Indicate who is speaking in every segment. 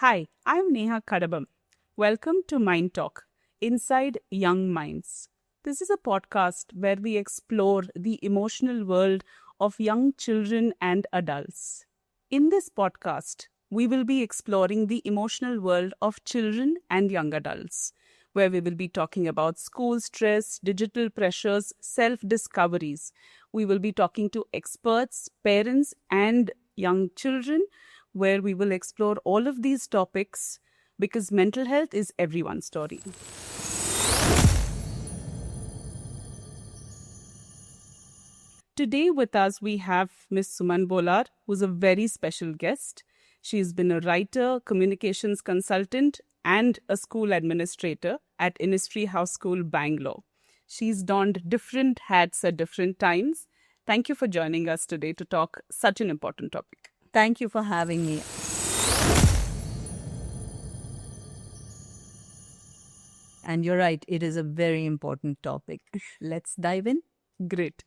Speaker 1: Hi, I'm Neha Cadabam. Welcome to Mind Talk, Inside Young Minds. This is a podcast where we explore the emotional world of young children and adults. In this podcast, we will be exploring the emotional world of children and young adults, where we will be talking about school stress, digital pressures, self-discoveries. We will be talking to experts, parents, and young children, where we will explore all of these topics because mental health is everyone's story. Today with us, we have Miss Suman Bolar, who's a very special guest. She's been a writer, communications consultant, and a school administrator at Innisfree House School, Bangalore. She's donned different hats at different times. Thank you for joining us today to talk such an important topic.
Speaker 2: Thank you for having me. And you're right, it is a very important topic. Let's dive in.
Speaker 1: Great.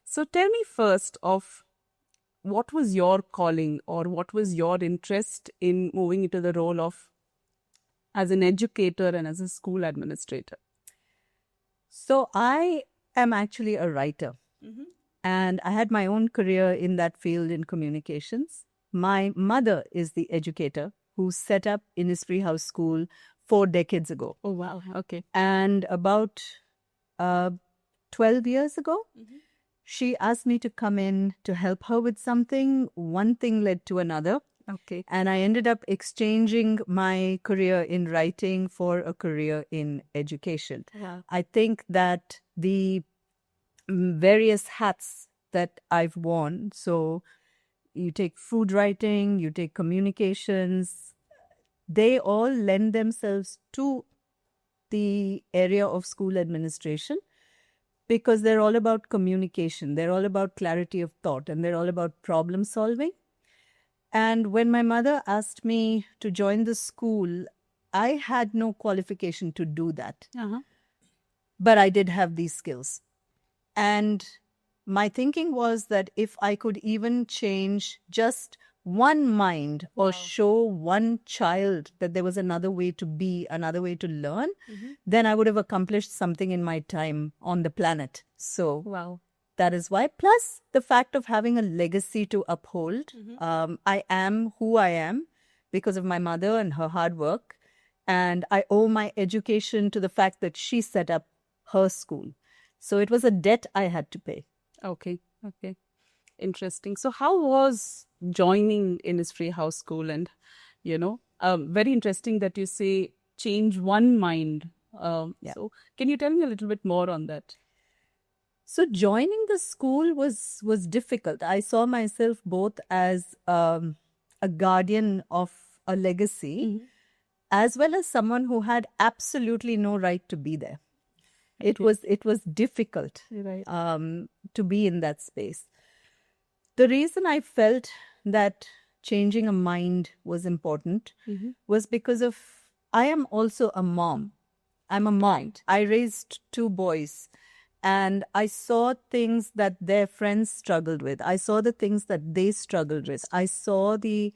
Speaker 1: So tell me first of what was your calling or what was your interest in moving into the role of as an educator and as a school administrator?
Speaker 2: So I am actually a writer. And I had my own career in that field in communications. My mother is the educator who set up Innisfree House School 4 decades ago.
Speaker 1: Oh, wow. Okay.
Speaker 2: And about 12 years ago, she asked me to come in to help her with something. One thing led to another.
Speaker 1: Okay.
Speaker 2: And I ended up exchanging my career in writing for a career in education.
Speaker 1: Yeah.
Speaker 2: I think that the various hats that I've worn, so you take food writing, you take communications, they all lend themselves to the area of school administration because they're all about communication, they're all about clarity of thought, and they're all about problem solving. And when my mother asked me to join the school, I had no qualification to do that. But I did have these skills. And my thinking was that if I could even change just one mind or show one child that there was another way to be, another way to learn, then I would have accomplished something in my time on the planet. So that is why. Plus the fact of having a legacy to uphold. I am who I am because of my mother and her hard work. And I owe my education to the fact that she set up her school. So it was a debt I had to pay.
Speaker 1: Okay. Interesting. So how was joining Innisfree House School? And, very interesting that you say change one mind. So can you tell me a little bit more on that?
Speaker 2: So joining the school was difficult. I saw myself both as a guardian of a legacy as well as someone who had absolutely no right to be there. It was difficult to be in that space. The reason I felt that changing a mind was important was because of I am also a mom. I'm a mom. I raised 2 boys and I saw things that their friends struggled with. I saw the things that they struggled with. I saw the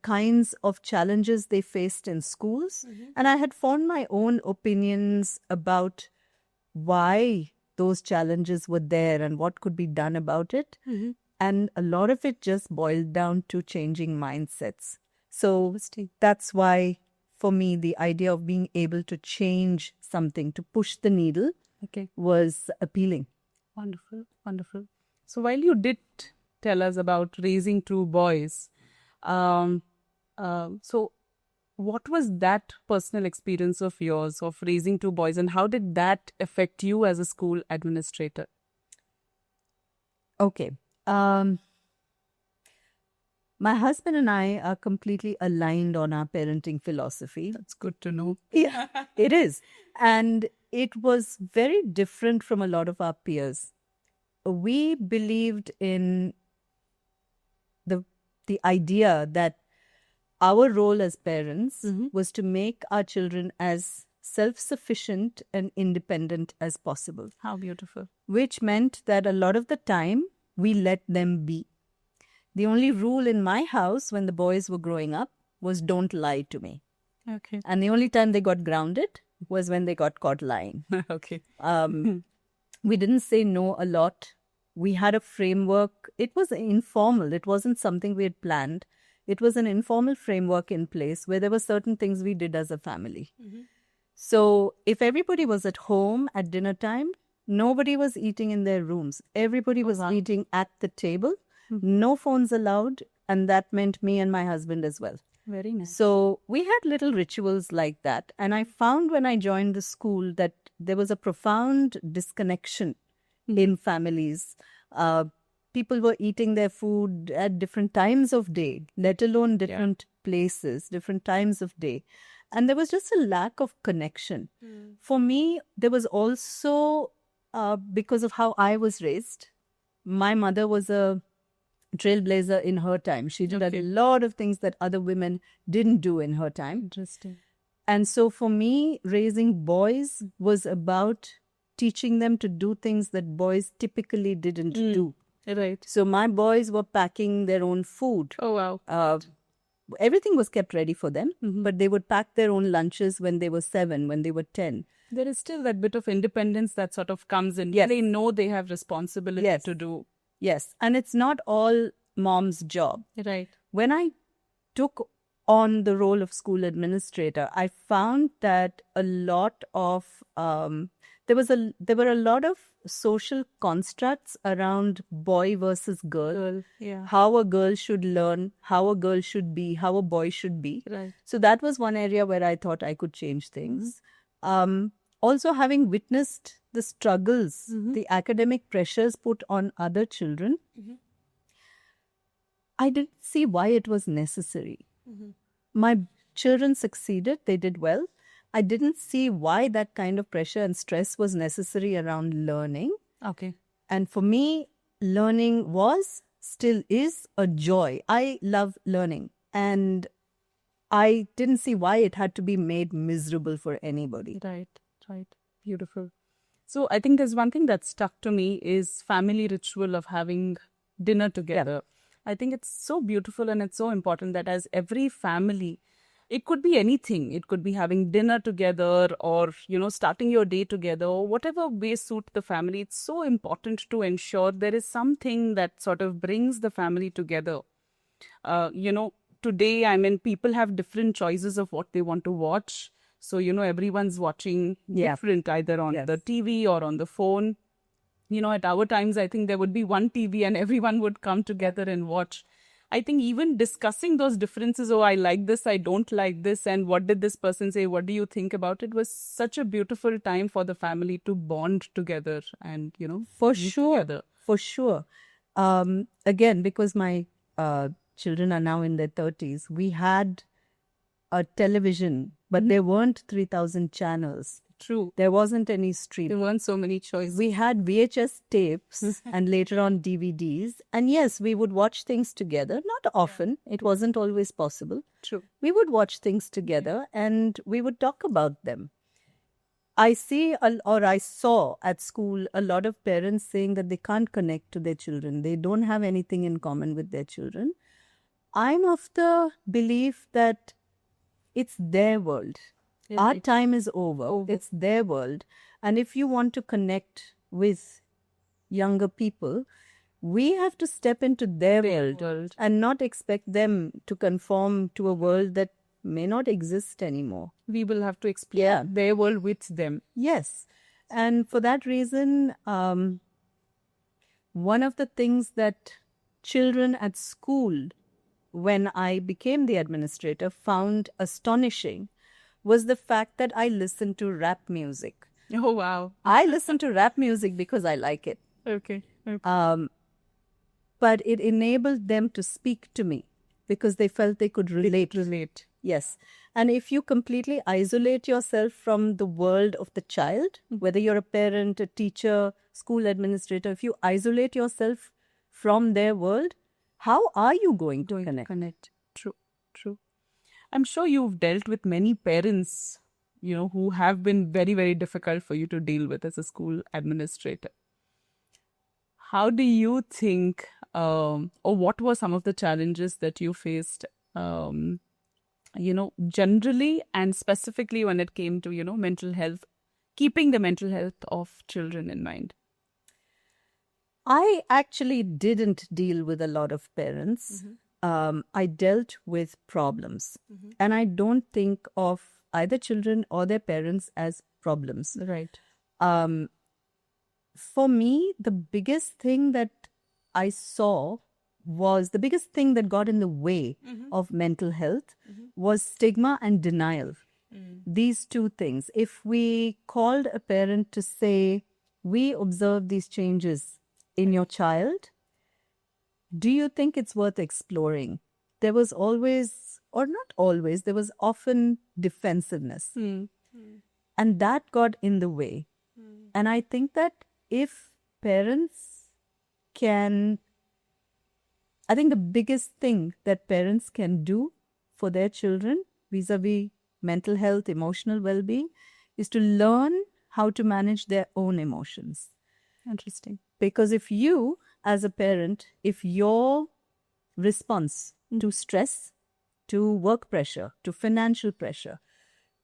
Speaker 2: kinds of challenges they faced in schools. And I had formed my own opinions about why those challenges were there and what could be done about it. And a lot of it just boiled down to changing mindsets. So that's why, for me, the idea of being able to change something, to push the needle, was appealing.
Speaker 1: Wonderful. So while you did tell us about raising 2 boys, so what was that personal experience of yours of raising 2 boys, and how did that affect you as a school administrator?
Speaker 2: Okay. My husband and I are completely aligned on our parenting philosophy.
Speaker 1: That's good to know.
Speaker 2: Yeah, it is. And it was very different from a lot of our peers. We believed in the idea that our role as parents was to make our children as self-sufficient and independent as possible.
Speaker 1: How beautiful.
Speaker 2: Which meant that a lot of the time we let them be. The only rule in my house when the boys were growing up was don't lie to me.
Speaker 1: Okay.
Speaker 2: And the only time they got grounded was when they got caught lying.
Speaker 1: Okay.
Speaker 2: We didn't say no a lot. We had a framework. It was informal. It wasn't something we had planned. It was an informal framework in place where there were certain things we did as a family. So if everybody was at home at dinner time, nobody was eating in their rooms. Everybody was eating at the table. No phones allowed. And that meant me and my husband as well.
Speaker 1: Very nice.
Speaker 2: So we had little rituals like that. And I found when I joined the school that there was a profound disconnection in families. People were eating their food at different times of day, let alone different places, different times of day. And there was just a lack of connection. For me, there was also, because of how I was raised, my mother was a trailblazer in her time. She did a lot of things that other women didn't do in her time.
Speaker 1: Interesting.
Speaker 2: And so for me, raising boys was about teaching them to do things that boys typically didn't do.
Speaker 1: Right.
Speaker 2: So my boys were packing their own food.
Speaker 1: Oh, wow.
Speaker 2: Everything was kept ready for them, but they would pack their own lunches when they were 7, when they were 10.
Speaker 1: There is still that bit of independence that sort of comes in.
Speaker 2: Yes.
Speaker 1: They know they have responsibility to do.
Speaker 2: Yes. And it's not all mom's job.
Speaker 1: Right.
Speaker 2: When I took on the role of school administrator, I found that a lot of there were a lot of social constructs around boy versus girl.
Speaker 1: Yeah.
Speaker 2: How a girl should learn, how a girl should be, how a boy should be.
Speaker 1: Right.
Speaker 2: So that was one area where I thought I could change things. Also, having witnessed the struggles, the academic pressures put on other children, I didn't see why it was necessary. My children succeeded, they did well. I didn't see why that kind of pressure and stress was necessary around learning.
Speaker 1: Okay.
Speaker 2: And for me, learning still is a joy. I love learning. And I didn't see why it had to be made miserable for anybody.
Speaker 1: Right. Beautiful. So I think there's one thing that stuck to me is family ritual of having dinner together. I think it's so beautiful and it's so important that as every family, it could be anything. It could be having dinner together or, starting your day together or whatever way suit the family. It's so important to ensure there is something that sort of brings the family together. Today, people have different choices of what they want to watch. So, everyone's watching different, either on the TV or on the phone. At our times, I think there would be one TV and everyone would come together and watch. I think even discussing those differences, I like this, I don't like this, and what did this person say, what do you think about it, was such a beautiful time for the family to bond together and,
Speaker 2: For
Speaker 1: be
Speaker 2: sure.
Speaker 1: together.
Speaker 2: For sure. Again, because my children are now in their 30s, we had a television, but there weren't 3,000 channels.
Speaker 1: True.
Speaker 2: There wasn't any stream.
Speaker 1: There weren't so many choices.
Speaker 2: We had VHS tapes and later on DVDs. And yes, we would watch things together. Not often. It wasn't always possible.
Speaker 1: True.
Speaker 2: We would watch things together and we would talk about them. I saw at school a lot of parents saying that they can't connect to their children. They don't have anything in common with their children. I'm of the belief that it's their world. Our time is over. It's their world. And if you want to connect with younger people, we have to step into their world and not expect them to conform to a world that may not exist anymore.
Speaker 1: We will have to explore their world with them.
Speaker 2: Yes. And for that reason, one of the things that children at school, when I became the administrator, found astonishing was the fact that I listened to rap music.
Speaker 1: Oh, wow.
Speaker 2: I listen to rap music because I like it.
Speaker 1: Okay.
Speaker 2: But it enabled them to speak to me because they felt they could relate. Yes. And if you completely isolate yourself from the world of the child, whether you're a parent, a teacher, school administrator, if you isolate yourself from their world, how are you going to connect?
Speaker 1: True. I'm sure you've dealt with many parents, who have been very, very difficult for you to deal with as a school administrator. How do you think, or what were some of the challenges that you faced generally and specifically when it came to, mental health, keeping the mental health of children in mind?
Speaker 2: I actually didn't deal with a lot of parents. I dealt with problems. And I don't think of either children or their parents as problems.
Speaker 1: Right.
Speaker 2: For me, the biggest thing that I saw was the biggest thing that got in the way of mental health was stigma and denial. These two things. If we called a parent to say, we observe these changes in your child, do you think it's worth exploring? There was always, or not always, there was often defensiveness. And that got in the way. And I think that if parents can, I think the biggest thing that parents can do for their children vis-a-vis mental health, emotional well-being, is to learn how to manage their own emotions.
Speaker 1: Interesting.
Speaker 2: Because if you, as a parent, if your response to stress, to work pressure, to financial pressure,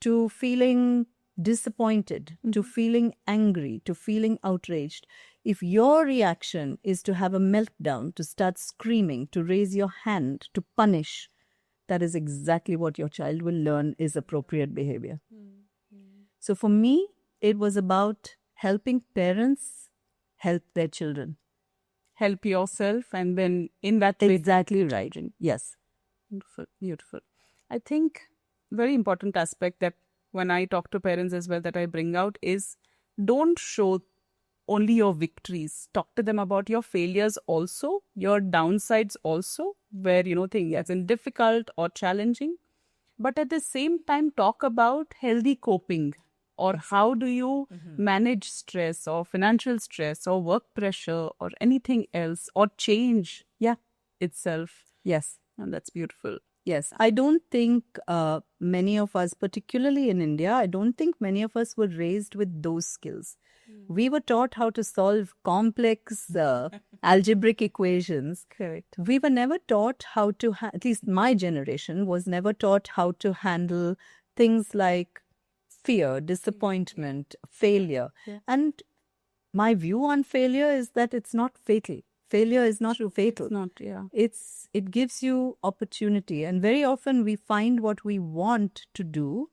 Speaker 2: to feeling disappointed, to feeling angry, to feeling outraged, if your reaction is to have a meltdown, to start screaming, to raise your hand, to punish, that is exactly what your child will learn is appropriate behavior. So for me, it was about helping parents help their children.
Speaker 1: Help yourself, and then in that way.
Speaker 2: Exactly right. Yes.
Speaker 1: Beautiful, beautiful. I think very important aspect that when I talk to parents as well that I bring out is don't show only your victories. Talk to them about your failures also, your downsides also, where, things as in difficult or challenging. But at the same time, talk about healthy coping, or how do you manage stress or financial stress or work pressure or anything else or change itself.
Speaker 2: Yes.
Speaker 1: And that's beautiful.
Speaker 2: Yes. I don't think many of us, particularly in India, I don't think many of us were raised with those skills. We were taught how to solve complex algebraic equations.
Speaker 1: Correct.
Speaker 2: We were never taught how to, at least my generation was never taught how to handle things like fear, disappointment, failure. And my view on failure is that it's not fatal. Failure is not fatal.
Speaker 1: It's not,
Speaker 2: It gives you opportunity. And very often we find what we want to do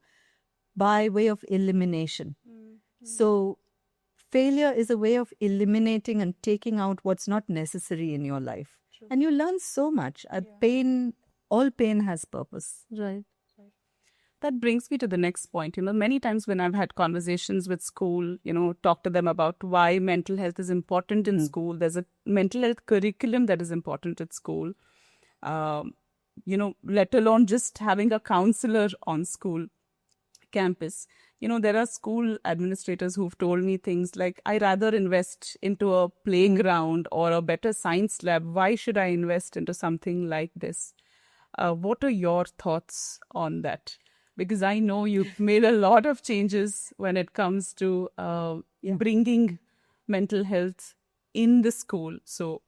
Speaker 2: by way of elimination. So failure is a way of eliminating and taking out what's not necessary in your life. And you learn so much. All pain has purpose.
Speaker 1: Right. That brings me to the next point. Many times when I've had conversations with school, talk to them about why mental health is important in school. There's a mental health curriculum that is important at school. Let alone just having a counselor on school campus. There are school administrators who've told me things like, I rather invest into a playground or a better science lab. Why should I invest into something like this? What are your thoughts on that? Because I know you've made a lot of changes when it comes to bringing mental health in the school. So,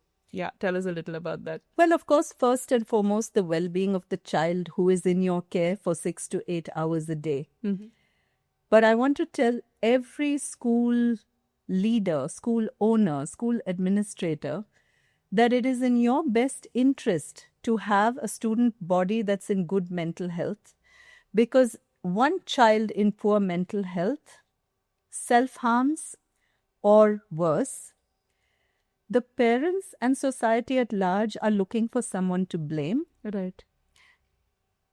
Speaker 1: tell us a little about that.
Speaker 2: Well, of course, first and foremost, the well-being of the child who is in your care for 6 to 8 hours a day. But I want to tell every school leader, school owner, school administrator that it is in your best interest to have a student body that's in good mental health. Because one child in poor mental health self-harms or worse, the parents and society at large are looking for someone to blame.
Speaker 1: Right.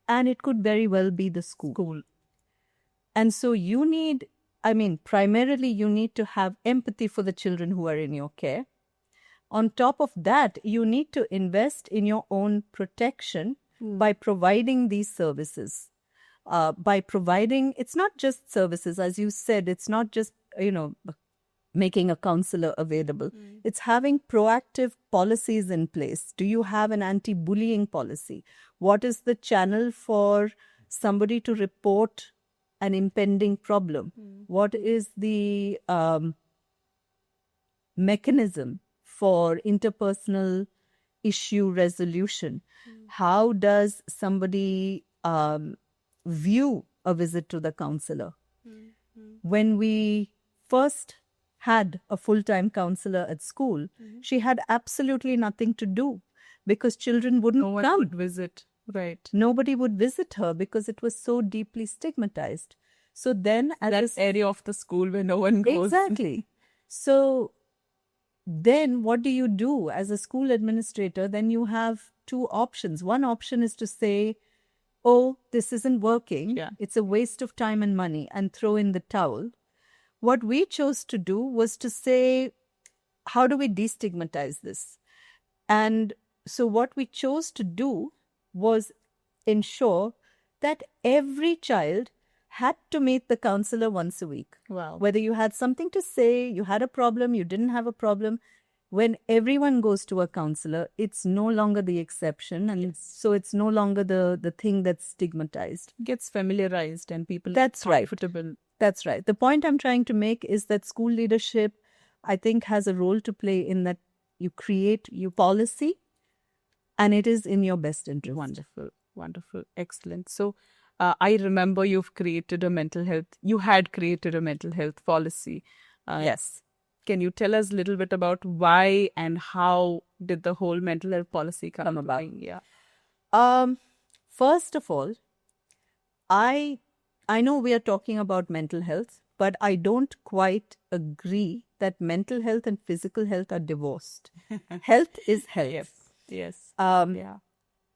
Speaker 2: And it could very well be the school. And so primarily you need to have empathy for the children who are in your care. On top of that, you need to invest in your own protection by providing these services. By providing, it's not just services, as you said, it's not just, making a counselor available. It's having proactive policies in place. Do you have an anti-bullying policy? What is the channel for somebody to report an impending problem? What is the mechanism for interpersonal issue resolution? How does somebody view a visit to the counselor. When we first had a full-time counselor at school, she had absolutely nothing to do because children wouldn't
Speaker 1: No one
Speaker 2: come.
Speaker 1: would visit. Right.
Speaker 2: Nobody would visit her because it was so deeply stigmatized. So then at
Speaker 1: That
Speaker 2: this
Speaker 1: area of the school where no one goes.
Speaker 2: Exactly. So then what do you do as a school administrator? Then you have two options. One option is to say, oh, this isn't working.
Speaker 1: Yeah.
Speaker 2: It's a waste of time and money, and throw in the towel. What we chose to do was to say, how do we destigmatize this? And so what we chose to do was ensure that every child had to meet the counselor once a week.
Speaker 1: Wow.
Speaker 2: Whether you had something to say, you had a problem, you didn't have a problem. When everyone goes to a counselor, it's no longer the exception. And so it's no longer the thing that's stigmatized.
Speaker 1: Gets familiarized and people
Speaker 2: That's right.
Speaker 1: comfortable.
Speaker 2: That's right. The point I'm trying to make is that school leadership, I think, has a role to play in that you create your policy and it is in your best interest.
Speaker 1: Wonderful. Wonderful. Excellent. So I remember you had created a mental health policy.
Speaker 2: Yes.
Speaker 1: Can you tell us a little bit about why and how did the whole mental health policy come about? Yeah.
Speaker 2: First of all, I know we are talking about mental health, but I don't quite agree that mental health and physical health are divorced. Health is health.
Speaker 1: Yes.
Speaker 2: Yeah.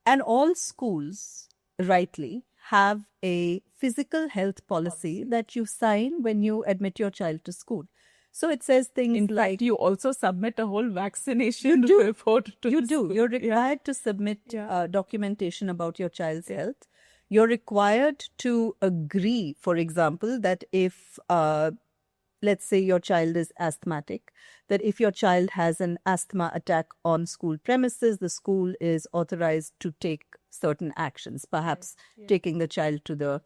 Speaker 2: And all schools, rightly, have a physical health policy that you sign when you admit your child to school. So it says things
Speaker 1: In
Speaker 2: like...
Speaker 1: fact, you also submit a whole vaccination report to
Speaker 2: You
Speaker 1: the
Speaker 2: do.
Speaker 1: school.
Speaker 2: You're required to submit documentation about your child's health. You're required to agree, for example, that if, let's say your child is asthmatic, that if your child has an asthma attack on school premises, the school is authorized to take certain actions, perhaps taking the child to the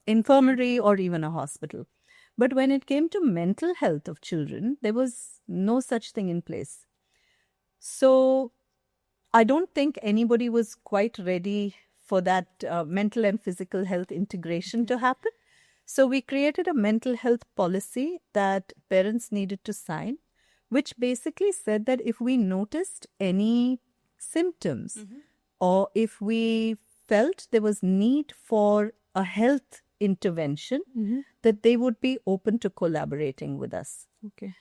Speaker 2: infirmary or even a hospital. But when it came to mental health of children, there was no such thing in place. So I don't think anybody was quite ready for that mental and physical health integration to happen. So we created a mental health policy that parents needed to sign, which basically said that if we noticed any symptoms or if we felt there was need for a health intervention, that they would be open to collaborating with us.
Speaker 1: Okay.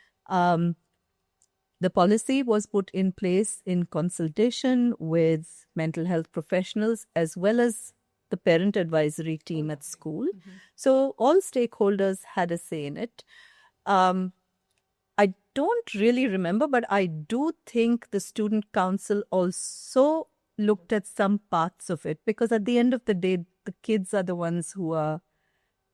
Speaker 2: The policy was put in place in consultation with mental health professionals as well as the parent advisory team at school. So all stakeholders had a say in it. I don't really remember, but I do think the student council also looked at some parts of it because at the end of the day, the kids are the ones who are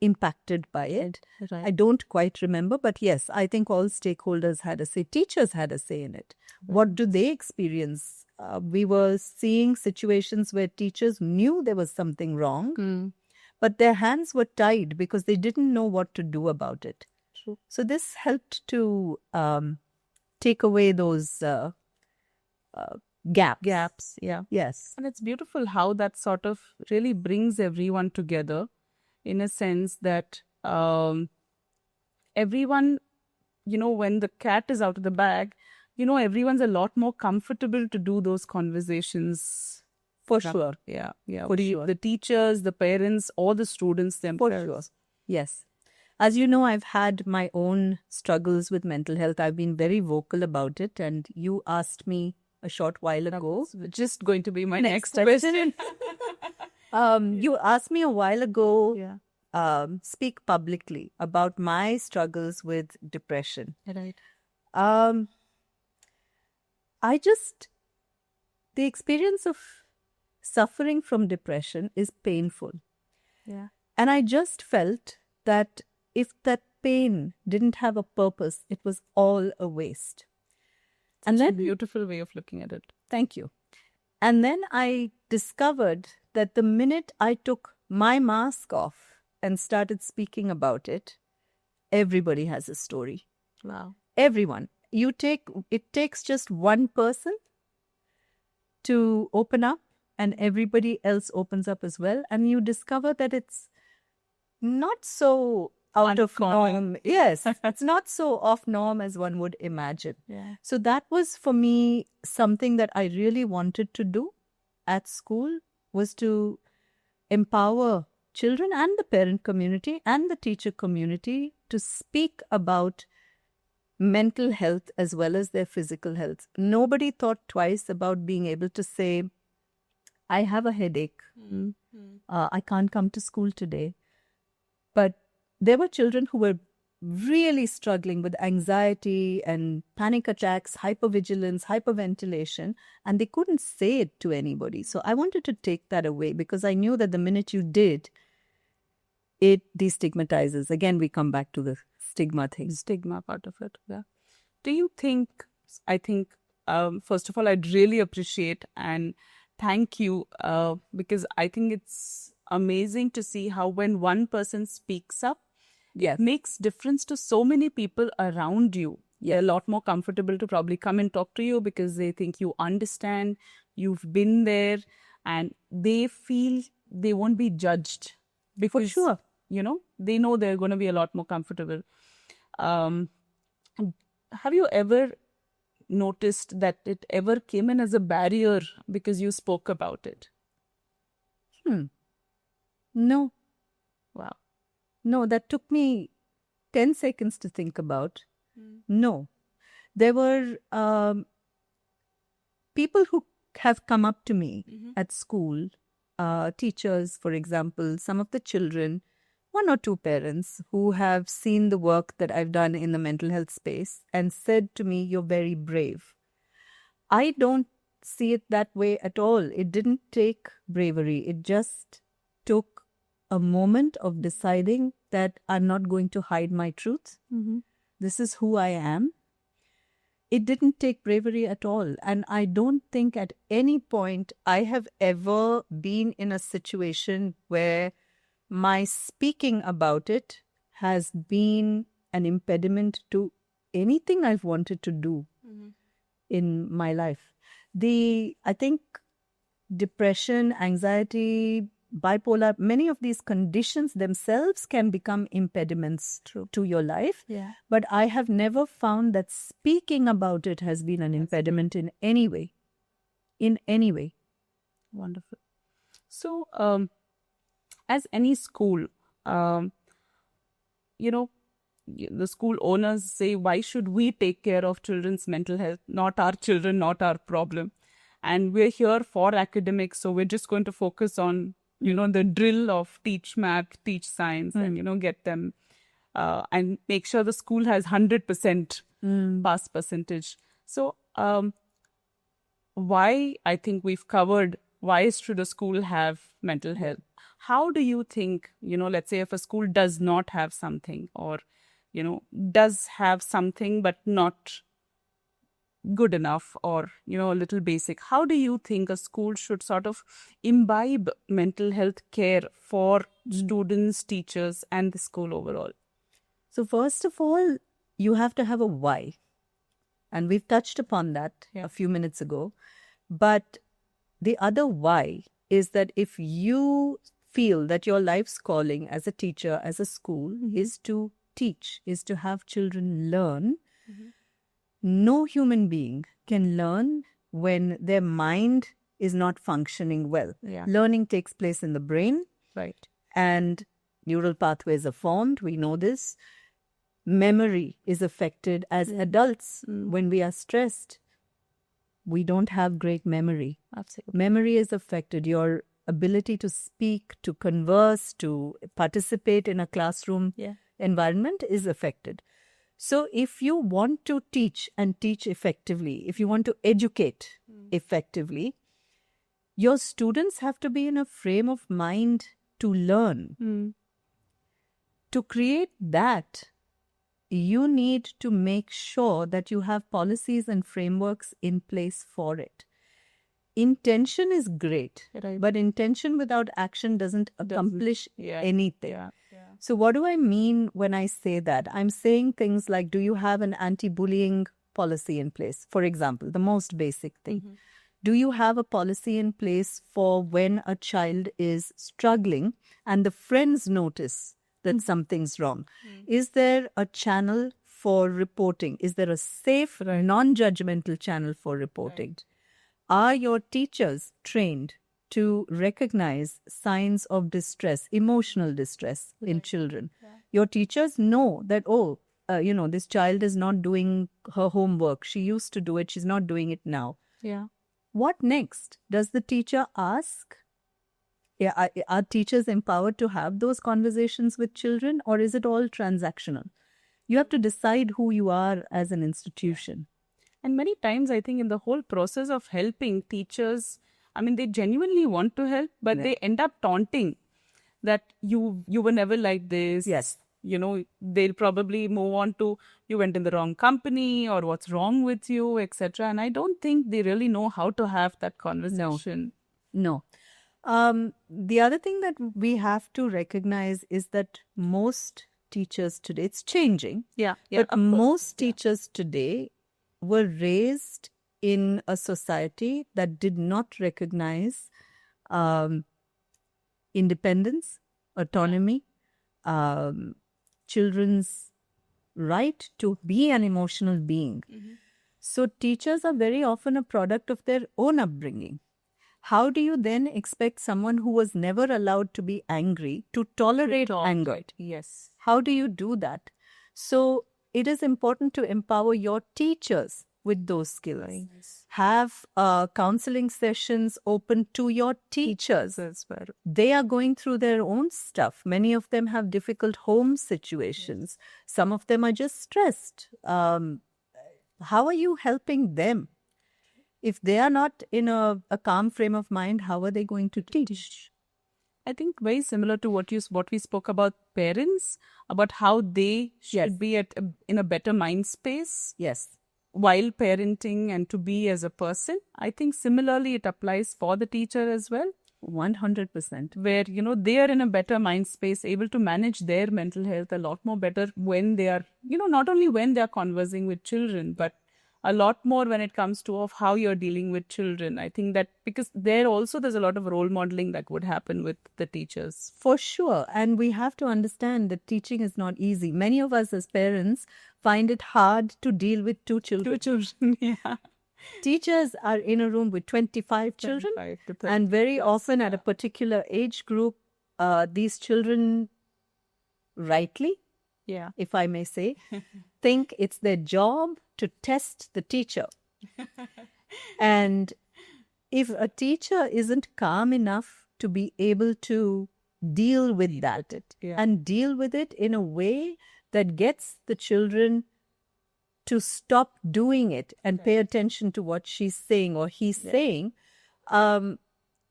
Speaker 2: impacted by it.
Speaker 1: Right.
Speaker 2: I don't quite remember, but yes, I think all stakeholders had a say. Teachers had a say in it. What do they experience? We were seeing situations where teachers knew there was something wrong, but their hands were tied because they didn't know what to do about it.
Speaker 1: True.
Speaker 2: So this helped to take away those gaps.
Speaker 1: Yeah.
Speaker 2: Yes.
Speaker 1: And it's beautiful how that sort of really brings everyone together in a sense that everyone, when the cat is out of the bag, everyone's a lot more comfortable to do those conversations.
Speaker 2: For sure.
Speaker 1: Yeah.
Speaker 2: For sure.
Speaker 1: The teachers, the parents, or the students themselves.
Speaker 2: For sure. Yes. As you know, I've had my own struggles with mental health. I've been very vocal about it. And you asked me a short while ago.
Speaker 1: Just going to be my next question.
Speaker 2: You asked me a while ago, speak publicly about my struggles with depression.
Speaker 1: Right.
Speaker 2: The experience of suffering from depression is painful.
Speaker 1: Yeah.
Speaker 2: And I just felt that if that pain didn't have a purpose, it was all a waste.
Speaker 1: And that's a beautiful way of looking at it.
Speaker 2: Thank you. And then I discovered that the minute I took my mask off and started speaking about it, everybody has a story.
Speaker 1: Wow.
Speaker 2: Everyone. It takes just one person to open up and everybody else opens up as well. And you discover that it's not so out of norm. Yes, it's not so off norm as one would imagine.
Speaker 1: Yeah.
Speaker 2: So that was for me something that I really wanted to do at school, was to empower children and the parent community and the teacher community to speak about mental health as well as their physical health. Nobody thought twice about being able to say, I have a headache. I can't come to school today. But there were children who were really struggling with anxiety and panic attacks, hypervigilance, hyperventilation, and they couldn't say it to anybody. So I wanted to take that away because I knew that the minute you did, it destigmatizes. Again, we come back to the stigma thing.
Speaker 1: Stigma part of it. Yeah. Do you think, I think, first of all, I'd really appreciate and thank you because I think it's amazing to see how when one person speaks up,
Speaker 2: Yes.
Speaker 1: it makes difference to so many people around you. They're a lot more comfortable to probably come and talk to you because they think you understand, you've been there, and they feel they won't be judged. Because,
Speaker 2: sure.
Speaker 1: you know, they know they're going to be a lot more comfortable. Have you ever noticed that it ever came in as a barrier because you spoke about it?
Speaker 2: No.
Speaker 1: Wow.
Speaker 2: No, that took me 10 seconds to think about. No. There were people who have come up to me at school, teachers, for example, some of the children, one or two parents who have seen the work that I've done in the mental health space and said to me, you're very brave. I don't see it that way at all. It didn't take bravery. It just took a moment of deciding that I'm not going to hide my truth. This is who I am. It didn't take bravery at all. And I don't think at any point I have ever been in a situation where my speaking about it has been an impediment to anything I've wanted to do in my life. I think depression, anxiety, bipolar, many of these conditions themselves can become impediments to your life.
Speaker 1: Yeah.
Speaker 2: But I have never found that speaking about it has been an impediment in any way. In any way.
Speaker 1: Wonderful. So, as any school, you know, the school owners say, why should we take care of children's mental health? Not our children, not our problem. And we're here for academics, so we're just going to focus on the drill of teach math, teach science, and, get them and make sure the school has 100% pass percentage. So why, I think we've covered, why should a school have mental health? How do you think, let's say if a school does not have something or, does have something but not good enough or, a little basic, how do you think a school should sort of imbibe mental health care for students, teachers, and the school overall?
Speaker 2: So first of all, you have to have a why. And we've touched upon that a few minutes ago. But the other why is that if you feel that your life's calling as a teacher, as a school, is to teach, is to have children learn, no human being can learn when their mind is not functioning well.
Speaker 1: Yeah.
Speaker 2: Learning takes place in the brain.
Speaker 1: Right.
Speaker 2: And neural pathways are formed. We know this. Memory is affected as adults when we are stressed. We don't have great memory.
Speaker 1: Absolutely.
Speaker 2: Memory is affected. Your ability to speak, to converse, to participate in a classroom environment is affected. So if you want to teach and teach effectively, if you want to educate effectively, your students have to be in a frame of mind to learn. To create that, you need to make sure that you have policies and frameworks in place for it. Intention is great,
Speaker 1: Right.
Speaker 2: but intention without action doesn't accomplish anything.
Speaker 1: Yeah.
Speaker 2: So what do I mean when I say that? I'm saying things like, do you have an anti-bullying policy in place? For example, the most basic thing. Do you have a policy in place for when a child is struggling and the friends notice that something's wrong? Is there a channel for reporting? Is there a safe, non-judgmental channel for reporting? Are your teachers trained to recognize signs of distress, emotional distress in children? Your teachers know that, this child is not doing her homework. She used to do it. She's not doing it now.
Speaker 1: Yeah.
Speaker 2: What next? Does the teacher ask? Are teachers empowered to have those conversations with children, or is it all transactional? You have to decide who you are as an institution.
Speaker 1: And many times, I think in the whole process of helping teachers, I mean, they genuinely want to help, but they end up taunting that you were never like this.
Speaker 2: Yes.
Speaker 1: They'll probably move on to you went in the wrong company or what's wrong with you, etc. And I don't think they really know how to have that conversation.
Speaker 2: No. The other thing that we have to recognize is that most teachers today, it's changing. But most teachers today were raised in a society that did not recognize independence, autonomy, children's right to be an emotional being. So teachers are very often a product of their own upbringing. How do you then expect someone who was never allowed to be angry to tolerate anger?
Speaker 1: Yes.
Speaker 2: How do you do that? So it is important to empower your teachers with those skills.
Speaker 1: Nice.
Speaker 2: Have counseling sessions open to your teachers.
Speaker 1: As well.
Speaker 2: They are going through their own stuff. Many of them have difficult home situations. Some of them are just stressed. How are you helping them? If they are not in a calm frame of mind, how are they going to teach?
Speaker 1: I think very similar to what we spoke about parents, about how they should be in a better mind space.
Speaker 2: Yes.
Speaker 1: While parenting and to be as a person. I think similarly it applies for the teacher as well.
Speaker 2: 100%.
Speaker 1: Where, they are in a better mind space, able to manage their mental health a lot more better when they are, not only when they are conversing with children, but a lot more when it comes to of how you're dealing with children. I think that because there's a lot of role modeling that would happen with the teachers.
Speaker 2: For sure. And we have to understand that teaching is not easy. Many of us as parents find it hard to deal with two children.
Speaker 1: Yeah.
Speaker 2: Teachers are in a room with 25 children.
Speaker 1: 25 to 30.
Speaker 2: And very often at a particular age group, these children rightly, if I may say, think it's their job to test the teacher. And if a teacher isn't calm enough to be able to deal with that and deal with it in a way that gets the children to stop doing it and pay attention to what she's saying or he's saying,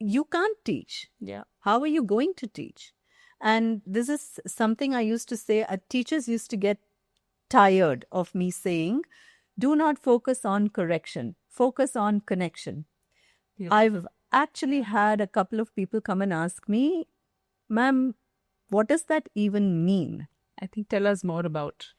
Speaker 2: you can't teach. How are you going to teach? And this is something I used to say. Teachers used to get tired of me saying, do not focus on correction, focus on connection. I've actually had a couple of people come and ask me, ma'am, what does that even mean?
Speaker 1: I think tell us more about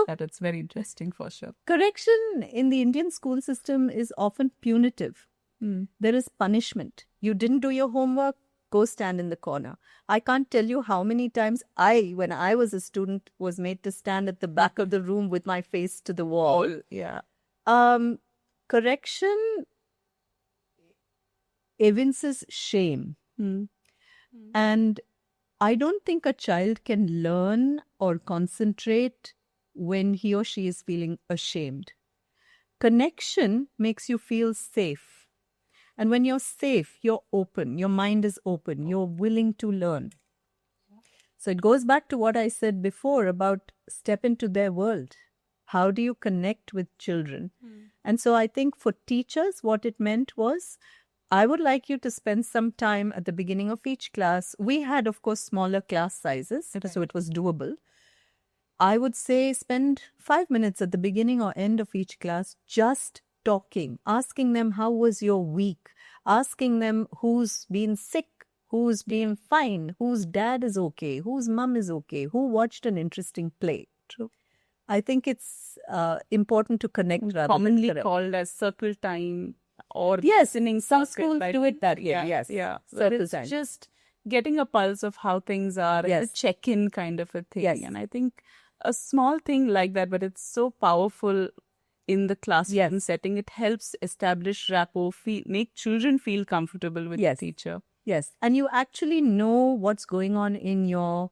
Speaker 1: that. It's very interesting for sure.
Speaker 2: Correction in the Indian school system is often punitive. There is punishment. You didn't do your homework, go stand in the corner. I can't tell you how many times when I was a student, was made to stand at the back of the room with my face to the wall. Correction evinces shame. And I don't think a child can learn or concentrate when he or she is feeling ashamed. Connection makes you feel safe. And when you're safe, you're open, your mind is open, you're willing to learn. So it goes back to what I said before about step into their world. How do you connect with children? And so I think for teachers, what it meant was, I would like you to spend some time at the beginning of each class. We had, of course, smaller class sizes, so it was doable. I would say spend 5 minutes at the beginning or end of each class just talking, asking them how was your week, asking them who's been sick, who's been fine, whose dad is okay, whose mum is okay, who watched an interesting play.
Speaker 1: True.
Speaker 2: I think it's important to connect.
Speaker 1: Commonly called as circle time. or
Speaker 2: Yes,
Speaker 1: listening
Speaker 2: some
Speaker 1: circuit,
Speaker 2: schools
Speaker 1: like-
Speaker 2: do it that way.
Speaker 1: Yeah,
Speaker 2: Yes,
Speaker 1: yeah. So
Speaker 2: certain
Speaker 1: it's
Speaker 2: times.
Speaker 1: just getting a pulse of how things are, and a
Speaker 2: Yes.
Speaker 1: check-in kind of a thing.
Speaker 2: Yes.
Speaker 1: And I think a small thing like that, but it's so powerful in the classroom
Speaker 2: Yes.
Speaker 1: setting. It helps establish rapport, make children feel comfortable with
Speaker 2: Yes.
Speaker 1: the teacher.
Speaker 2: Yes, and you actually know what's going on in your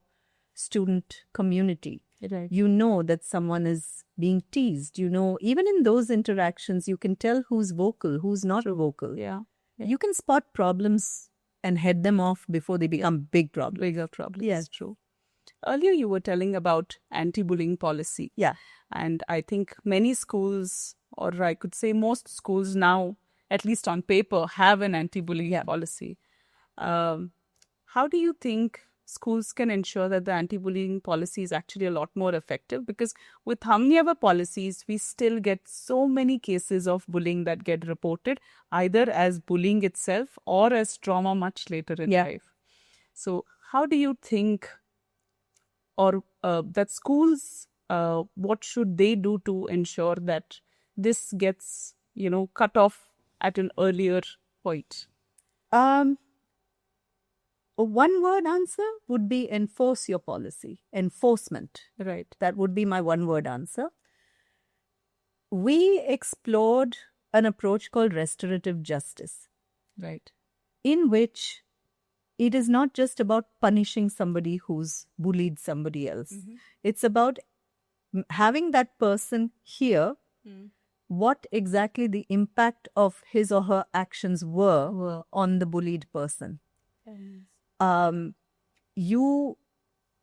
Speaker 2: student community.
Speaker 1: Right.
Speaker 2: You know that someone is being teased. You know, even in those interactions, you can tell who's vocal, who's not vocal.
Speaker 1: Yeah.
Speaker 2: You can spot problems and head them off before they become big problems.
Speaker 1: Bigger problems.
Speaker 2: Yes.
Speaker 1: True. Earlier, you were telling about anti-bullying policy.
Speaker 2: Yeah.
Speaker 1: And I think many schools, or I could say most schools now, at least on paper, have an anti-bullying policy. How do you think schools can ensure that the anti-bullying policy is actually a lot more effective? Because with how many other policies, we still get so many cases of bullying that get reported, either as bullying itself or as trauma much later in life. So how do you think, or that schools, what should they do to ensure that this gets, cut off at an earlier point?
Speaker 2: A one-word answer would be enforce your policy. Enforcement.
Speaker 1: Right.
Speaker 2: That would be my one-word answer. We explored an approach called restorative justice,
Speaker 1: Right.
Speaker 2: in which it is not just about punishing somebody who's bullied somebody else. It's about having that person hear what exactly the impact of his or her actions were on the bullied person.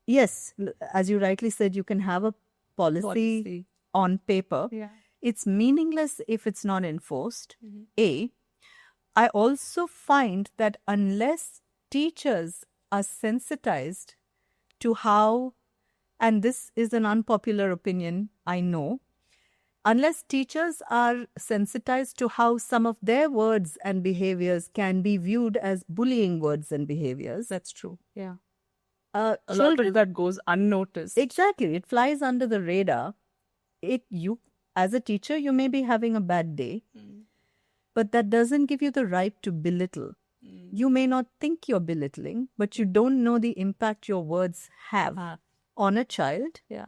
Speaker 2: Yes, as you rightly said, you can have a policy on paper.
Speaker 1: Yeah.
Speaker 2: It's meaningless if it's not enforced. I also find that unless teachers are sensitized to how, and this is an unpopular opinion, I know, unless teachers are sensitized to how some of their words and behaviors can be viewed as bullying words and behaviors.
Speaker 1: That's true. Yeah.
Speaker 2: A
Speaker 1: lot of that goes unnoticed.
Speaker 2: Exactly. It flies under the radar. You, as a teacher, you may be having a bad day, but that doesn't give you the right to belittle. You may not think you're belittling, but you don't know the impact your words have on a child.
Speaker 1: Yeah.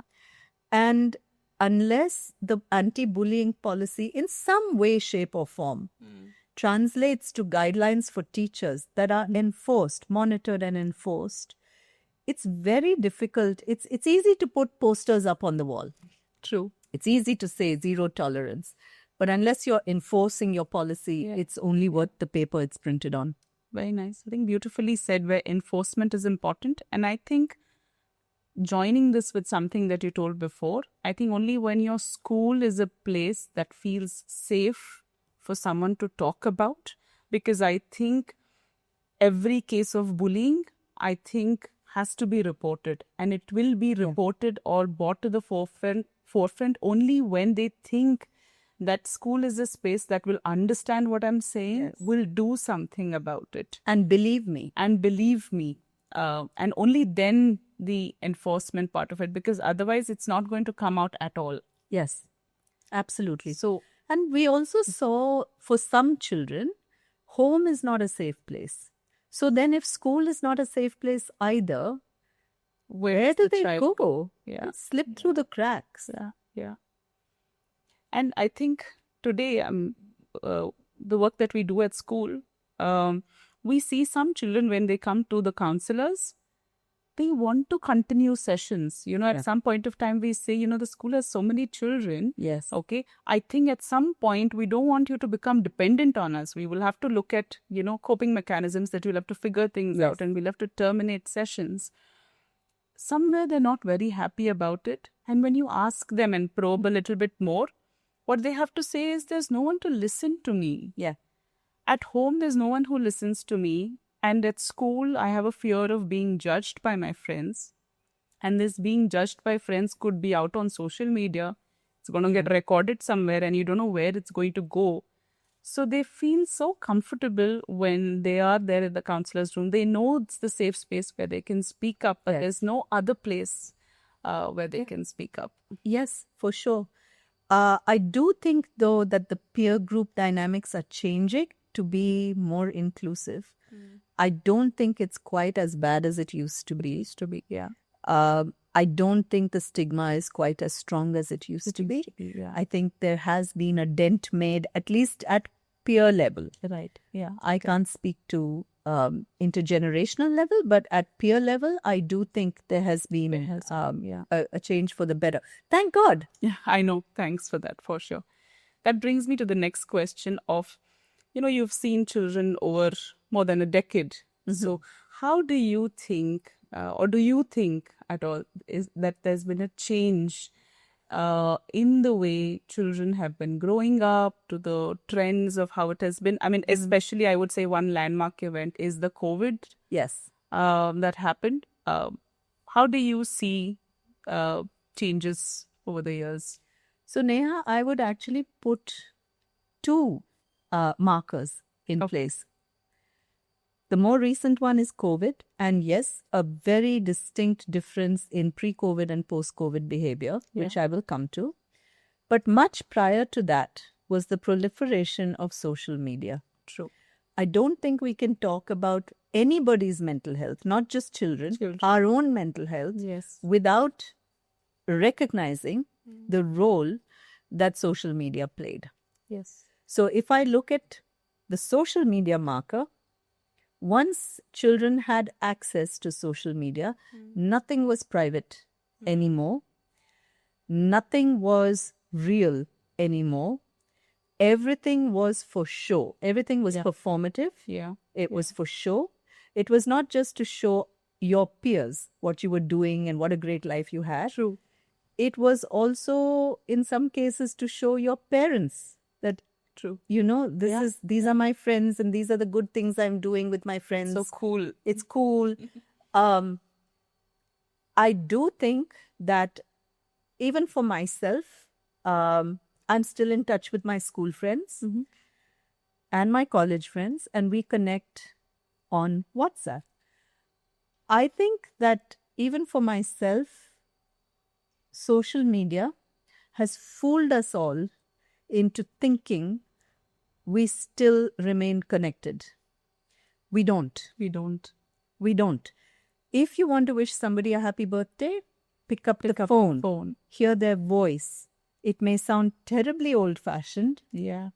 Speaker 2: And unless the anti-bullying policy in some way, shape or form translates to guidelines for teachers that are enforced, monitored and enforced, it's very difficult. It's easy to put posters up on the wall.
Speaker 1: True.
Speaker 2: It's easy to say zero tolerance. But unless you're enforcing your policy, it's only worth the paper it's printed on.
Speaker 1: Very nice. I think beautifully said, where enforcement is important. And I think joining this with something that you told before, I think only when your school is a place that feels safe for someone to talk about, because I think every case of bullying, I think, has to be reported, and it will be reported or brought to the forefront only when they think that school is a space that will understand what I'm saying, will do something about it.
Speaker 2: And believe me.
Speaker 1: And only then the enforcement part of it, because otherwise it's not going to come out at all.
Speaker 2: Yes, absolutely. So, and we also saw for some children, home is not a safe place. So then if school is not a safe place either, where do they go?
Speaker 1: Yeah.
Speaker 2: Slip through the cracks.
Speaker 1: Yeah. And I think today, the work that we do at school, we see some children when they come to the counselors, they want to continue sessions. At some point of time, we say, the school has so many children.
Speaker 2: Yes.
Speaker 1: Okay. I think at some point, we don't want you to become dependent on us. We will have to look at, coping mechanisms that we'll have to figure things out, and we'll have to terminate sessions. Somewhere they're not very happy about it. And when you ask them and probe a little bit more, what they have to say is, there's no one to listen to me.
Speaker 2: Yeah.
Speaker 1: At home, there's no one who listens to me. And at school, I have a fear of being judged by my friends. And this being judged by friends could be out on social media. It's going to get recorded somewhere and you don't know where it's going to go. So they feel so comfortable when they are there in the counselor's room. They know it's the safe space where they can speak up, but there's no other place where they can speak up.
Speaker 2: Yes, for sure. I do think, though, that the peer group dynamics are changing to be more inclusive. I don't think it's quite as bad as it used to be.
Speaker 1: Yeah.
Speaker 2: I don't think the stigma is quite as strong as it used to be.
Speaker 1: Yeah.
Speaker 2: I think there has been a dent made, at least at peer level.
Speaker 1: Right. Yeah.
Speaker 2: I can't speak to intergenerational level, but at peer level, I do think there has been a change for the better. Thank God.
Speaker 1: Yeah, I know. Thanks for that, for sure. That brings me to the next question of, you've seen children over more than a decade. So how do you think, or do you think at all, is that there's been a change in the way children have been growing up, to the trends of how it has been? I mean, especially I would say one landmark event is the COVID
Speaker 2: Yes.
Speaker 1: that happened. How do you see changes over the years?
Speaker 2: So, Neha, I would actually put two markers in place. The more recent one is COVID, and yes, a very distinct difference in pre-COVID and post-COVID behavior, which I will come to. But much prior to that was the proliferation of social media.
Speaker 1: True.
Speaker 2: I don't think we can talk about anybody's mental health, not just children. Our own mental health, without recognizing the role that social media played.
Speaker 1: Yes.
Speaker 2: So if I look at the social media marker, once children had access to social media, nothing was private anymore. Nothing was real anymore. Everything was for show. Everything was performative.
Speaker 1: Yeah.
Speaker 2: It was for show. It was not just to show your peers what you were doing and what a great life you had.
Speaker 1: True.
Speaker 2: It was also, in some cases, to show your parents that,
Speaker 1: true,
Speaker 2: these are my friends and these are the good things I'm doing with my friends.
Speaker 1: So cool.
Speaker 2: It's cool. I do think that even for myself, I'm still in touch with my school friends and my college friends, and we connect on WhatsApp. I think that even for myself, social media has fooled us all into thinking we still remain connected. We don't. If you want to wish somebody a happy birthday, pick up the phone, hear their voice. It may sound terribly old-fashioned,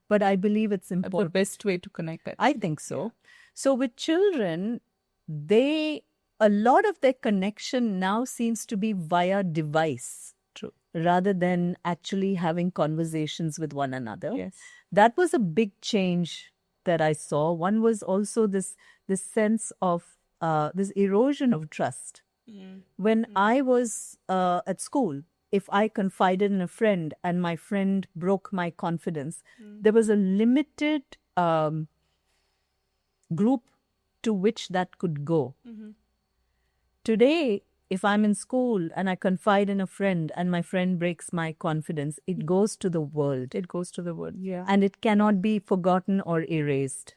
Speaker 2: but I believe it's important.
Speaker 1: The best way to connect that.
Speaker 2: I think so. Yeah. So with children, a lot of their connection now seems to be via device.
Speaker 1: True.
Speaker 2: Rather than actually having conversations with one another.
Speaker 1: Yes.
Speaker 2: That was a big change that I saw. One was also this sense of this erosion of trust. When I was at school, if I confided in a friend and my friend broke my confidence, there was a limited group to which that could go. Today, if I'm in school and I confide in a friend and my friend breaks my confidence, it goes to the world.
Speaker 1: Yeah.
Speaker 2: And it cannot be forgotten or erased.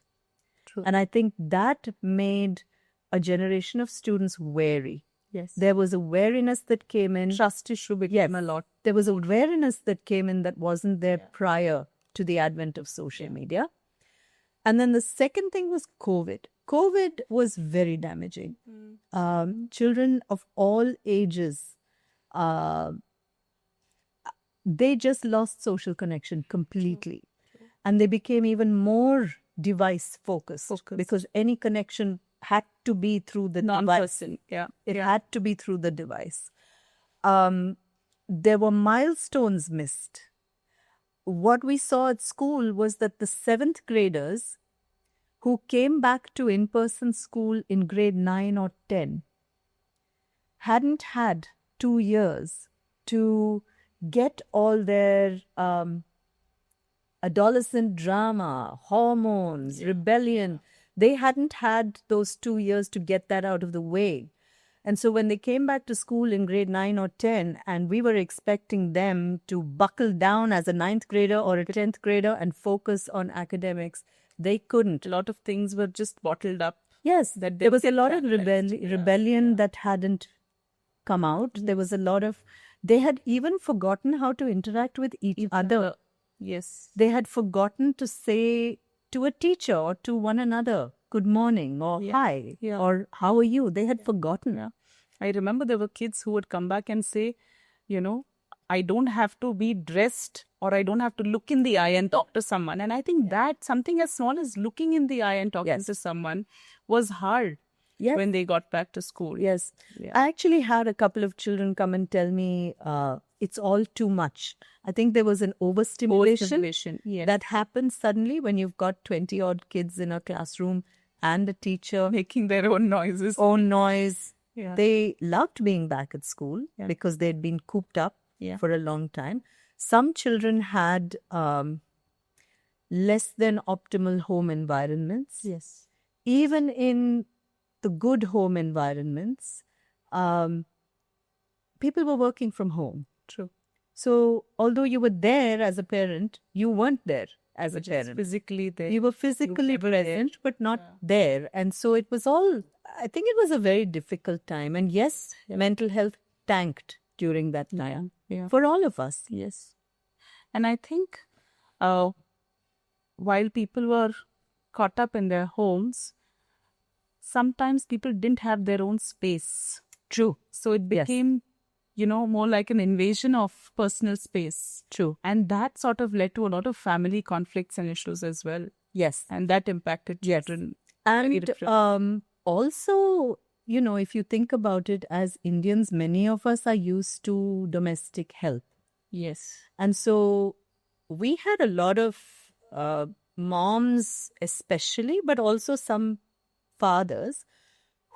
Speaker 1: True.
Speaker 2: And I think that made a generation of students wary.
Speaker 1: Yes.
Speaker 2: There was a wariness that came in.
Speaker 1: Trust issue became a lot.
Speaker 2: There was a wariness that came in that wasn't there prior to the advent of social media. And then the second thing was COVID. COVID was very damaging. Children of all ages, they just lost social connection completely. True. And they became even more device focused. Because any connection had to be through the device. It had to be through the device. There were milestones missed. What we saw at school was that the 7th graders who came back to in-person school in grade 9 or 10 hadn't had 2 years to get all their adolescent drama, hormones, rebellion. They hadn't had those 2 years to get that out of the way. And so when they came back to school in grade 9 or 10, and we were expecting them to buckle down as a 9th grader or a 10th grader and focus on academics, they couldn't.
Speaker 1: A lot of things were just bottled up.
Speaker 2: Yes, there was a lot of rebellion that hadn't come out. There was a lot of They had even forgotten how to interact with each other.
Speaker 1: Yes.
Speaker 2: They had forgotten to say to a teacher or to one another, good morning or hi or how are you? They had forgotten.
Speaker 1: Yeah. I remember there were kids who would come back and say, I don't have to be dressed or I don't have to look in the eye and talk to someone. And I think that something as small as looking in the eye and talking to someone was hard when they got back to school.
Speaker 2: Yes.
Speaker 1: Yeah.
Speaker 2: I actually had a couple of children come and tell me it's all too much. I think there was an overstimulation that happens suddenly when you've got 20 odd kids in a classroom and a teacher
Speaker 1: making their own noises.
Speaker 2: Own noise.
Speaker 1: Yeah.
Speaker 2: They loved being back at school because they'd been cooped up for a long time. Some children had less than optimal home environments.
Speaker 1: Yes.
Speaker 2: Even in the good home environments, people were working from home.
Speaker 1: True.
Speaker 2: So although you were there as a parent, you weren't there as a parent.
Speaker 1: Physically there.
Speaker 2: You were physically present, but not there. And so it was all, I think it was a very difficult time. And yes, mental health tanked during that time for all of us.
Speaker 1: Yes. And I think while people were caught up in their homes, sometimes people didn't have their own space.
Speaker 2: True.
Speaker 1: So it became, more like an invasion of personal space.
Speaker 2: True.
Speaker 1: And that sort of led to a lot of family conflicts and issues as well.
Speaker 2: Yes.
Speaker 1: And that impacted children.
Speaker 2: And also, if you think about it, as Indians, many of us are used to domestic help.
Speaker 1: Yes.
Speaker 2: And so we had a lot of moms especially, but also some fathers